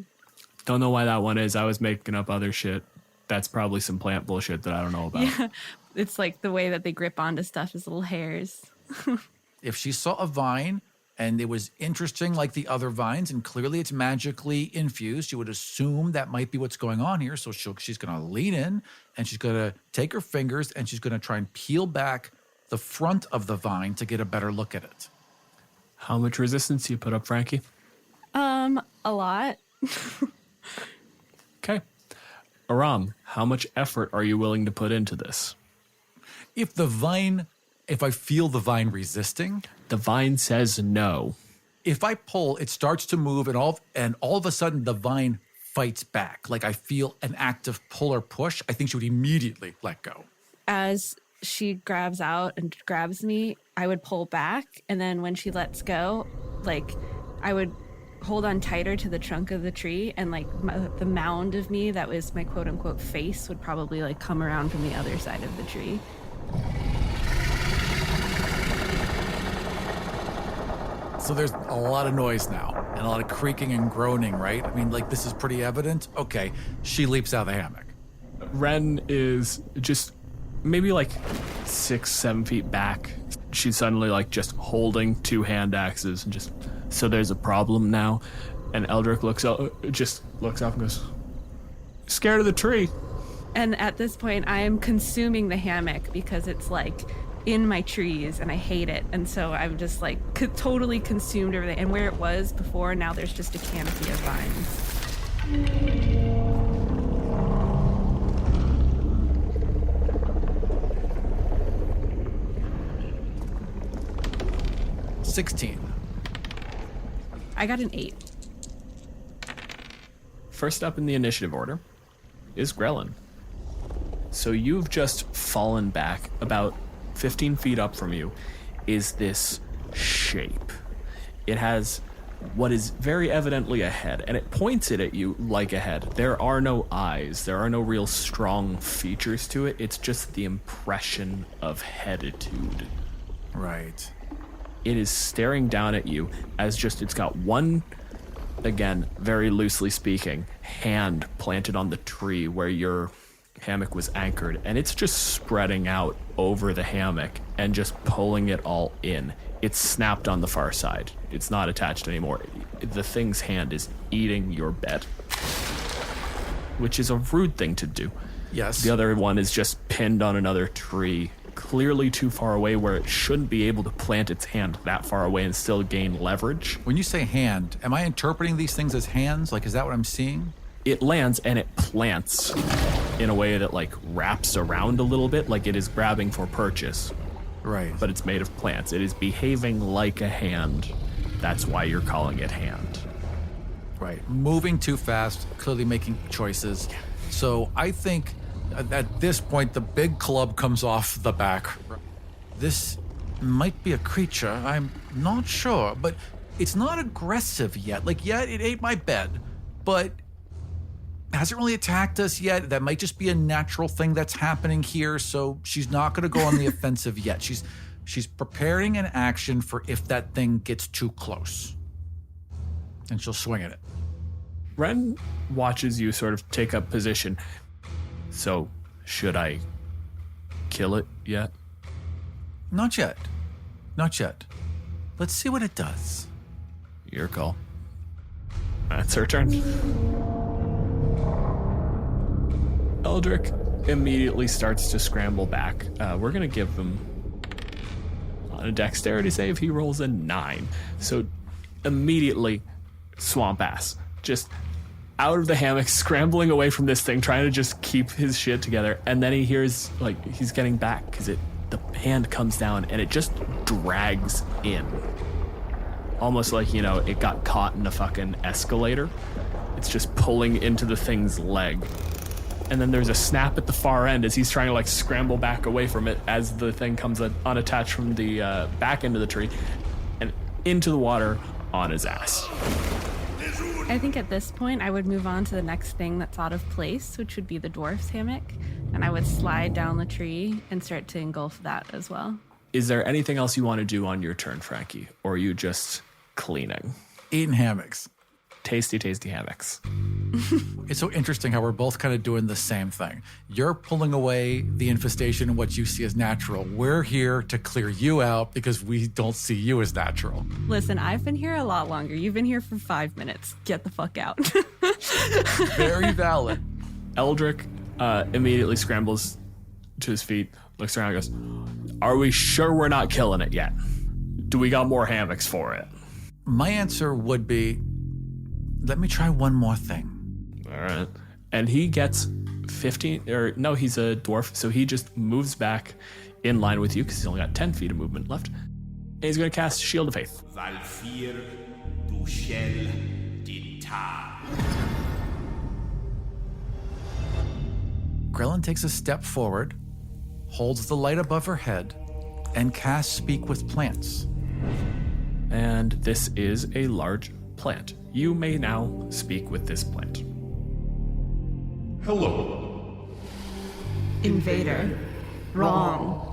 Don't know why that one is. I was making up other shit. That's probably some plant bullshit that I don't know about. Yeah, it's like the way that they grip onto stuff is little hairs. If she saw a vine and it was interesting like the other vines, and clearly it's magically infused, you would assume that might be what's going on here. So she's going to lean in and she's going to take her fingers and she's going to try and peel back the front of the vine to get a better look at it. How much resistance do you put up, Frankie? A lot. Okay. Aram, how much effort are you willing to put into this? If I feel the vine resisting, The vine says no. if I pull, it starts to move, and all of a sudden the vine fights back. Like I feel an active pull or push. I think she would immediately let go. As she grabs out and grabs me, I would pull back. And then when she lets go, like I would hold on tighter to the trunk of the tree, and like the mound of me that was my quote unquote face would probably like come around from the other side of the tree. So there's a lot of noise now and a lot of creaking and groaning, right? I mean, like, this is pretty evident. Okay, she leaps out of the hammock. Ren is just maybe like 6-7 feet back. She's suddenly like just holding 2 hand axes and just, so there's a problem now. And Eldrick looks up and goes, scared of the tree. And at this point, I am consuming the hammock because it's like in my trees and I hate it. And so I'm just like totally consumed everything. And where it was before, now there's just a canopy of vines. 16. I got an 8. First up in the initiative order is Grelin. So you've just fallen back. About 15 feet up from you is this shape. It has what is very evidently a head, and it points it at you like a head. There are no eyes. There are no real strong features to it. It's just the impression of headitude. Right. It is staring down at you as just, it's got one, again, very loosely speaking, hand planted on the tree where your hammock was anchored, and it's just spreading out over the hammock and just pulling it all in. It's snapped on the far side. It's not attached anymore. The thing's hand is eating your bed, which is a rude thing to do. Yes. The other one is just pinned on another tree, clearly too far away where it shouldn't be able to plant its hand that far away and still gain leverage. When you say hand, am I interpreting these things as hands? Like, is that what I'm seeing? It lands and it plants in a way that like wraps around a little bit, like it is grabbing for purchase. Right. But it's made of plants. It is behaving like a hand. That's why you're calling it hand. Right. Moving too fast, clearly making choices. So I think at this point, the big club comes off the back. This might be a creature. I'm not sure, but it's not aggressive yet. Like, yeah, it ate my bed, but hasn't really attacked us yet. That might just be a natural thing that's happening here. So she's not going to go on the offensive yet. She's preparing an action for if that thing gets too close, and she'll swing at it. Ren watches you sort of take up position. So, should I kill it yet? Not yet. Not yet. Let's see what it does. Your call. That's her turn. Eldrick immediately starts to scramble back. We're going to give him, on a dexterity save, he rolls a 9. So, immediately, swamp ass. Just out of the hammock, scrambling away from this thing, trying to just keep his shit together. And then he hears, like, he's getting back because the hand comes down and it just drags in. Almost like, you know, it got caught in a fucking escalator. It's just pulling into the thing's leg. And then there's a snap at the far end as he's trying to, like, scramble back away from it as the thing comes unattached from the back end of the tree and into the water on his ass. I think at this point, I would move on to the next thing that's out of place, which would be the dwarf's hammock. And I would slide down the tree and start to engulf that as well. Is there anything else you want to do on your turn, Frankie? Or are you just cleaning? Eating hammocks. Tasty, tasty hammocks. It's so interesting how we're both kind of doing the same thing. You're pulling away the infestation and what you see as natural. We're here to clear you out because we don't see you as natural. Listen, I've been here a lot longer. You've been here for 5 minutes. Get the fuck out. Very valid. Eldrick immediately scrambles to his feet, looks around and goes, are we sure we're not killing it yet? Do we got more hammocks for it? My answer would be, let me try one more thing. All right. And he gets 15, or no, he's a dwarf, so he just moves back in line with you because he's only got 10 feet of movement left. And he's going to cast Shield of Faith. Valfir du shall detar. Grelin takes a step forward, holds the light above her head, and casts Speak with Plants. And this is a large plant. You may now speak with this plant. Hello. Invader. Wrong.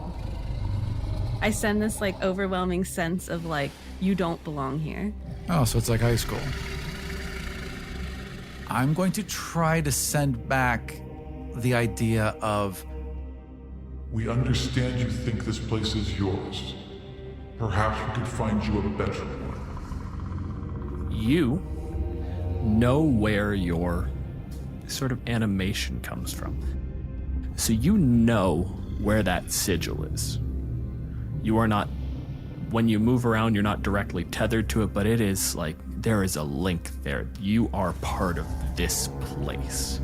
I send this like overwhelming sense of like, you don't belong here. Oh, so it's like high school. I'm going to try to send back the idea of, We understand you think this place is yours. Perhaps we could find you a better one. You know where your sort of animation comes from. So you know where that sigil is. You are not, when you move around, you're not directly tethered to it, but it is like there is a link there. You are part of this place.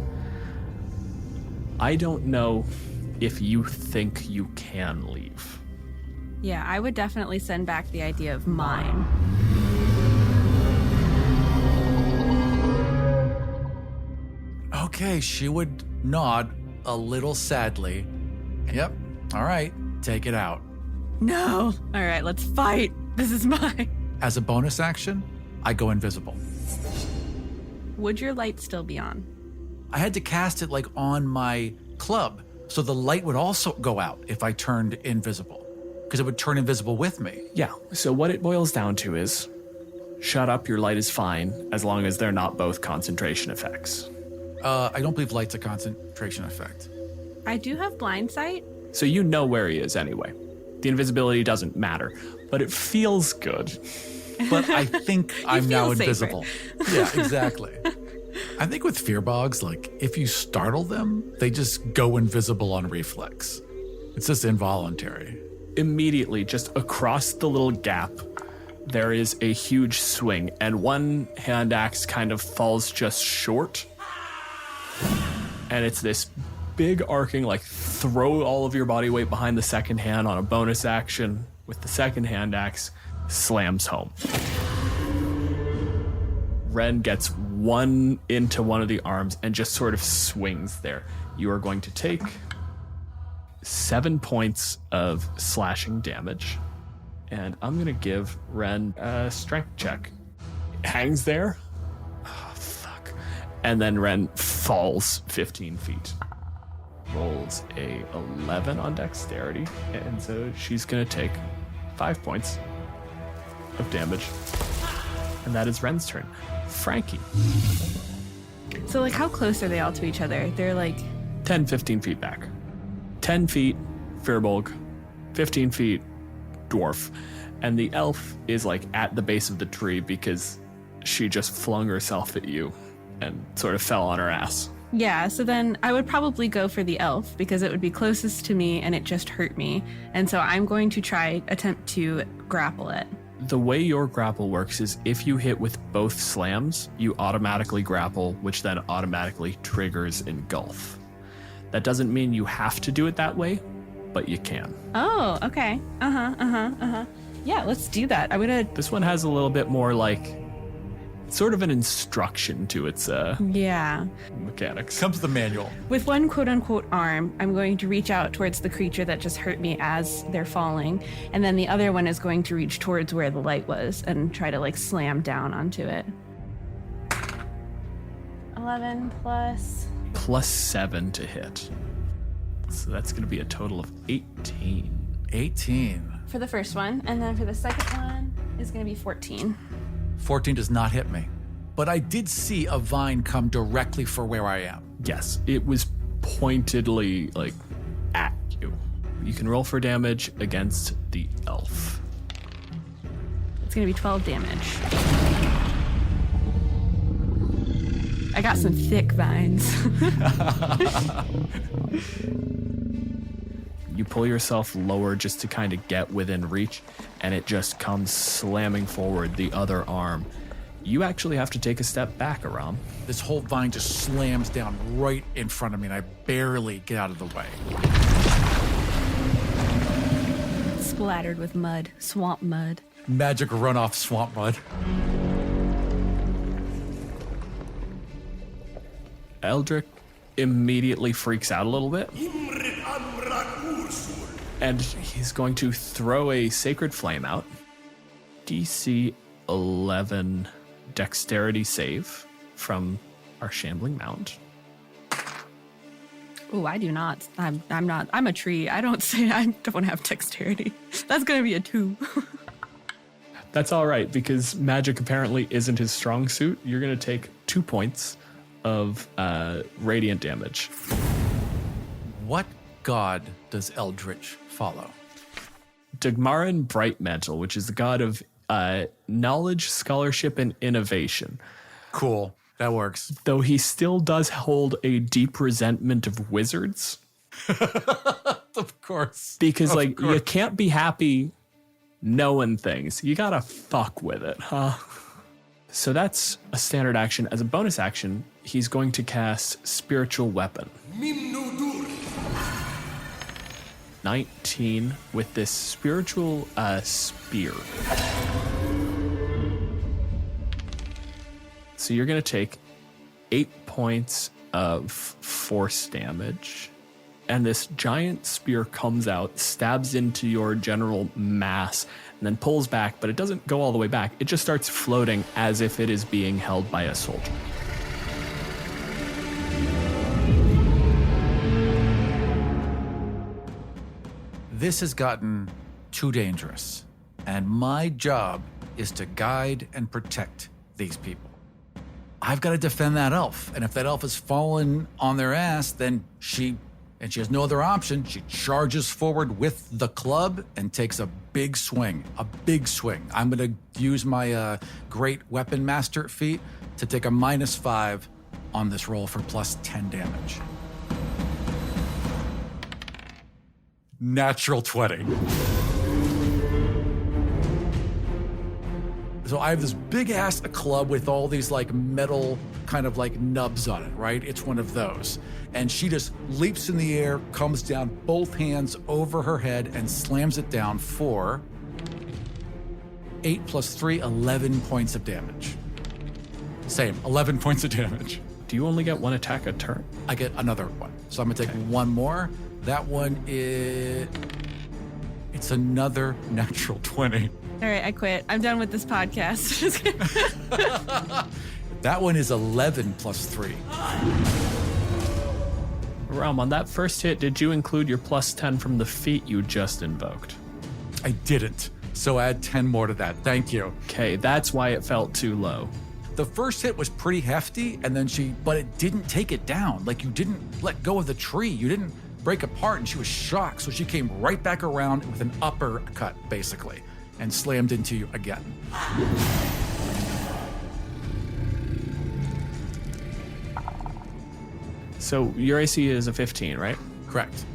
I don't know if you think you can leave. Yeah, I would definitely send back the idea of mine. okay, she would nod a little sadly. Yep, all right, take it out. No. All right, let's fight. This is mine. As a bonus action, I go invisible. Would your light still be on? I had to cast it like on my club, so the light would also go out if I turned invisible, because it would turn invisible with me. Yeah, so what it boils down to is, shut up, your light is fine, as long as they're not both concentration effects. I don't believe light's a concentration effect. I do have blind sight. So you know where he is anyway. The invisibility doesn't matter, but it feels good. But I think I'm now safer. invisible. Yeah, exactly. I think with fear bogs, like, if you startle them, they just go invisible on reflex. It's just involuntary. Immediately, just across the little gap, there is a huge swing, and one hand axe kind of falls just short. And it's this big arcing, like, throw all of your body weight behind the second hand on a bonus action with the second hand axe, slams home. Ren gets one into one of the arms and just sort of swings there. You are going to take 7 points of slashing damage, and I'm going to give Ren a strength check. Hangs there. Oh, fuck. And then Ren falls 15 feet. Rolls a 11 on dexterity, and so she's going to take 5 points of damage. And that is Ren's turn. Frankie. So, like, how close are they all to each other? They're like 10, 15 feet back. 10 feet, Firbolg. 15 feet, Dwarf. And the elf is, like, at the base of the tree because she just flung herself at you and sort of fell on her ass. Yeah, so then I would probably go for the elf because it would be closest to me and it just hurt me. And so I'm going to attempt to grapple it. The way your grapple works is if you hit with both slams, you automatically grapple, which then automatically triggers engulf. That doesn't mean you have to do it that way, but you can. Oh, okay. Yeah, let's do that. This one has a little bit more like sort of an instruction to its mechanics. Comes the manual. With one quote-unquote arm, I'm going to reach out towards the creature that just hurt me as they're falling, and then the other one is going to reach towards where the light was and try to, like, slam down onto it. 11 plus... Plus 7 to hit. So that's going to be a total of 18. 18. For the first one, and then for the second one is going to be 14. 14 does not hit me. But I did see a vine come directly for where I am. Yes, it was pointedly, like, at you. You can roll for damage against the elf. It's going to be 12 damage. I got some thick vines. You pull yourself lower just to kind of get within reach, and it just comes slamming forward the other arm. You actually have to take a step back around. This whole vine just slams down right in front of me, and I barely get out of the way. Splattered with mud, swamp mud. Magic runoff swamp mud. Eldrick immediately freaks out a little bit. And he's going to throw a sacred flame out. DC 11 dexterity save from our Shambling Mound. Oh, I do not. I'm not. I'm a tree. I don't have dexterity. That's going to be a 2. That's all right, because magic apparently isn't his strong suit. You're going to take 2 points of radiant damage. What god does Eldritch follow? Dagmarin Brightmantle, which is the god of knowledge, scholarship, and innovation. Cool. That works. Though he still does hold a deep resentment of wizards. Of course. Because, you can't be happy knowing things. You gotta fuck with it, huh? So that's a standard action. As a bonus action, he's going to cast Spiritual Weapon. 19 with this spiritual spear. So you're going to take 8 points of force damage. And this giant spear comes out, stabs into your general mass, and then pulls back, but it doesn't go all the way back. It just starts floating as if it is being held by a soldier. This has gotten too dangerous, and my job is to guide and protect these people. I've got to defend that elf, and if that elf has fallen on their ass, then she has no other option. She charges forward with the club and takes a big swing. I'm going to use my great weapon master feat to take a -5 on this roll for plus 10 damage. Natural 20. So I have this big ass club with all these metal kind of nubs on it, right? It's one of those. And she just leaps in the air, comes down, both hands over her head, and slams it down for 8 + 3, 11 points of damage. Same, 11 points of damage. Do you only get one attack a turn? I get another one. So I'm gonna take one more. That one it's another natural 20. All right, I quit. I'm done with this podcast. Just kidding. That one is 11 + 3. Realm, on that first hit, did you include your plus 10 from the feat you just invoked? I didn't. So add 10 more to that. Thank you. Okay, that's why it felt too low. The first hit was pretty hefty, and then but it didn't take it down. You didn't let go of the tree. You didn't break apart, and she was shocked. So she came right back around with an uppercut, basically, and slammed into you again. So your AC is a 15, right? Correct.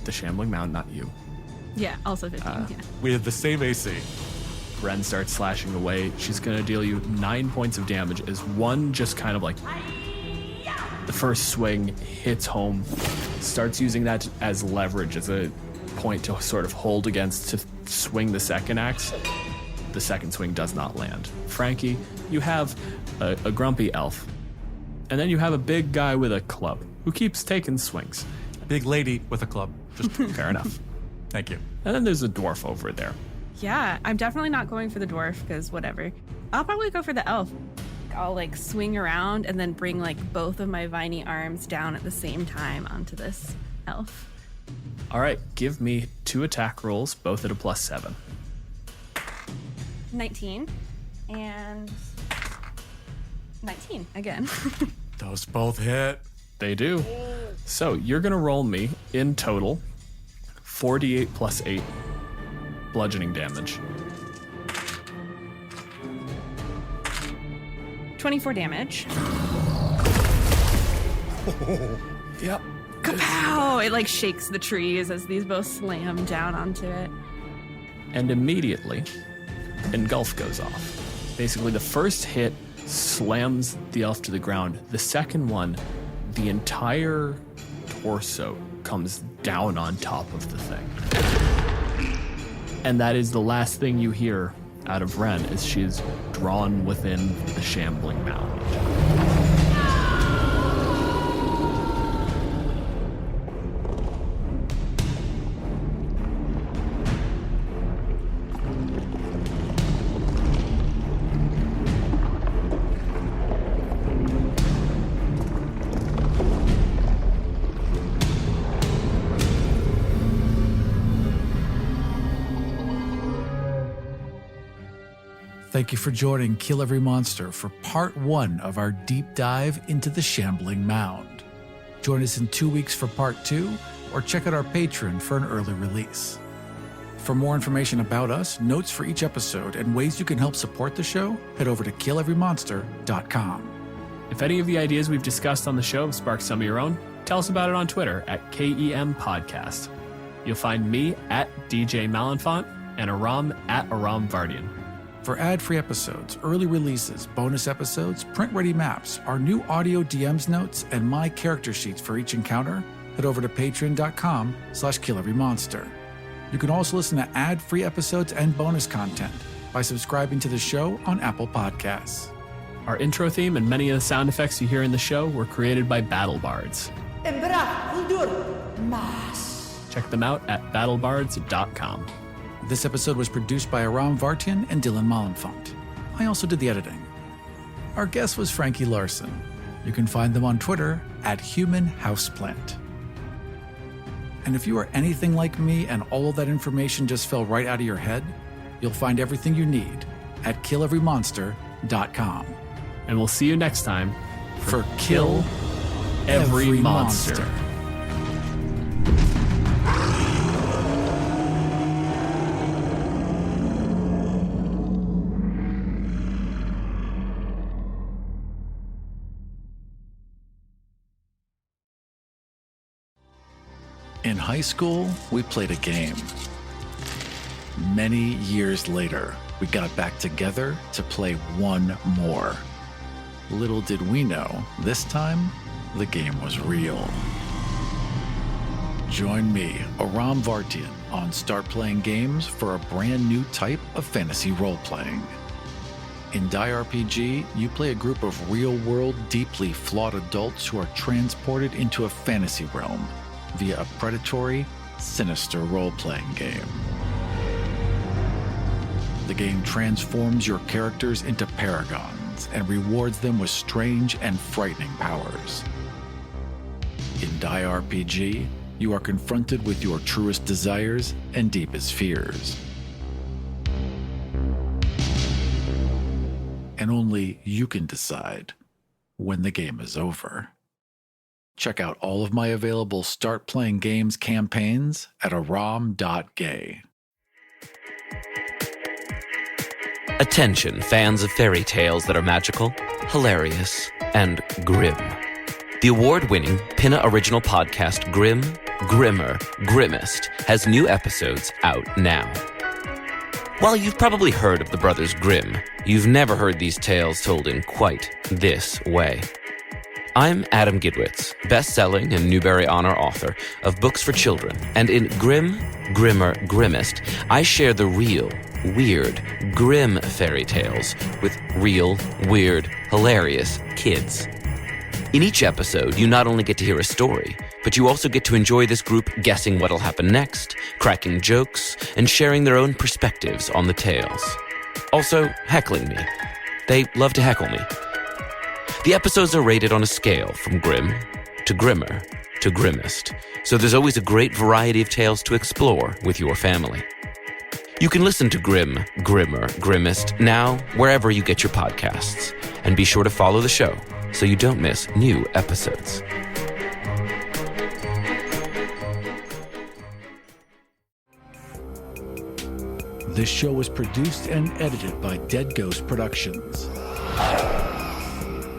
The Shambling Mound, not you. Yeah, also 15, yeah. We have the same AC. Ren starts slashing away. She's going to deal you 9 points of damage as one just kind of the first swing hits home, starts using that as leverage, as a point to sort of hold against to swing the second axe. The second swing does not land. Frankie, you have a grumpy elf, and then you have a big guy with a club who keeps taking swings. Big lady with a club. Just fair enough. Thank you. And then there's a dwarf over there. Yeah, I'm definitely not going for the dwarf because whatever. I'll probably go for the elf. I'll swing around and then bring both of my viney arms down at the same time onto this elf. All right, give me 2 attack rolls, both at a plus 7. 19 and 19 again. Those both hit. They do. So you're going to roll me in total 48 + 8 bludgeoning damage. 24 damage. Yep. Kapow! It shakes the trees as these both slam down onto it. And immediately, engulf goes off. Basically, the first hit slams the elf to the ground. The second one, the entire torso comes down on top of the thing. And that is the last thing you hear out of Ren as she is drawn within the Shambling Mound. Thank you for joining Kill Every Monster for part 1 of our deep dive into the Shambling Mound. Join us in 2 weeks for part 2, or check out our Patreon for an early release. For more information about us, notes for each episode, and ways you can help support the show, head over to killeverymonster.com. If any of the ideas we've discussed on the show have sparked some of your own, tell us about it on Twitter at KEM Podcast. You'll find me at DJ Malenfant and Aram at Aram Vardian. For ad-free episodes, early releases, bonus episodes, print-ready maps, our new audio DMs notes, and my character sheets for each encounter, head over to patreon.com/killeverymonster. You can also listen to ad-free episodes and bonus content by subscribing to the show on Apple Podcasts. Our intro theme and many of the sound effects you hear in the show were created by Battle Bards. Check them out at battlebards.com. This episode was produced by Aram Vartian and Dylan Malenfant. I also did the editing. Our guest was Frankie Larson. You can find them on Twitter at humanhouseplant. And if you are anything like me and all of that information just fell right out of your head, you'll find everything you need at killeverymonster.com. And we'll see you next time for Kill Every Monster. In high school, we played a game. Many years later, we got back together to play one more. Little did we know, this time, the game was real. Join me, Aram Vartian, on Start Playing Games for a brand new type of fantasy role-playing. In Die RPG, you play a group of real-world, deeply flawed adults who are transported into a fantasy realm via a predatory, sinister role-playing game. The game transforms your characters into paragons and rewards them with strange and frightening powers. In Die RPG, you are confronted with your truest desires and deepest fears. And only you can decide when the game is over. Check out all of my available Start Playing Games campaigns at aram.gay. Attention, fans of fairy tales that are magical, hilarious, and grim. The award-winning Pinna original podcast Grim, Grimmer, Grimmest has new episodes out now. While you've probably heard of the Brothers Grimm, you've never heard these tales told in quite this way. I'm Adam Gidwitz, best-selling and Newbery Honor author of books for children, and in Grim, Grimmer, Grimmest, I share the real, weird, grim fairy tales with real, weird, hilarious kids. In each episode, you not only get to hear a story, but you also get to enjoy this group guessing what'll happen next, cracking jokes, and sharing their own perspectives on the tales. Also, heckling me. They love to heckle me. The episodes are rated on a scale from grim to grimmer to grimmest, so there's always a great variety of tales to explore with your family. You can listen to Grim, Grimmer, Grimmest now wherever you get your podcasts, and be sure to follow the show so you don't miss new episodes. This show was produced and edited by Dead Ghost Productions.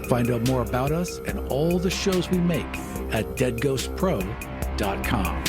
Find out more about us and all the shows we make at deadghostpro.com.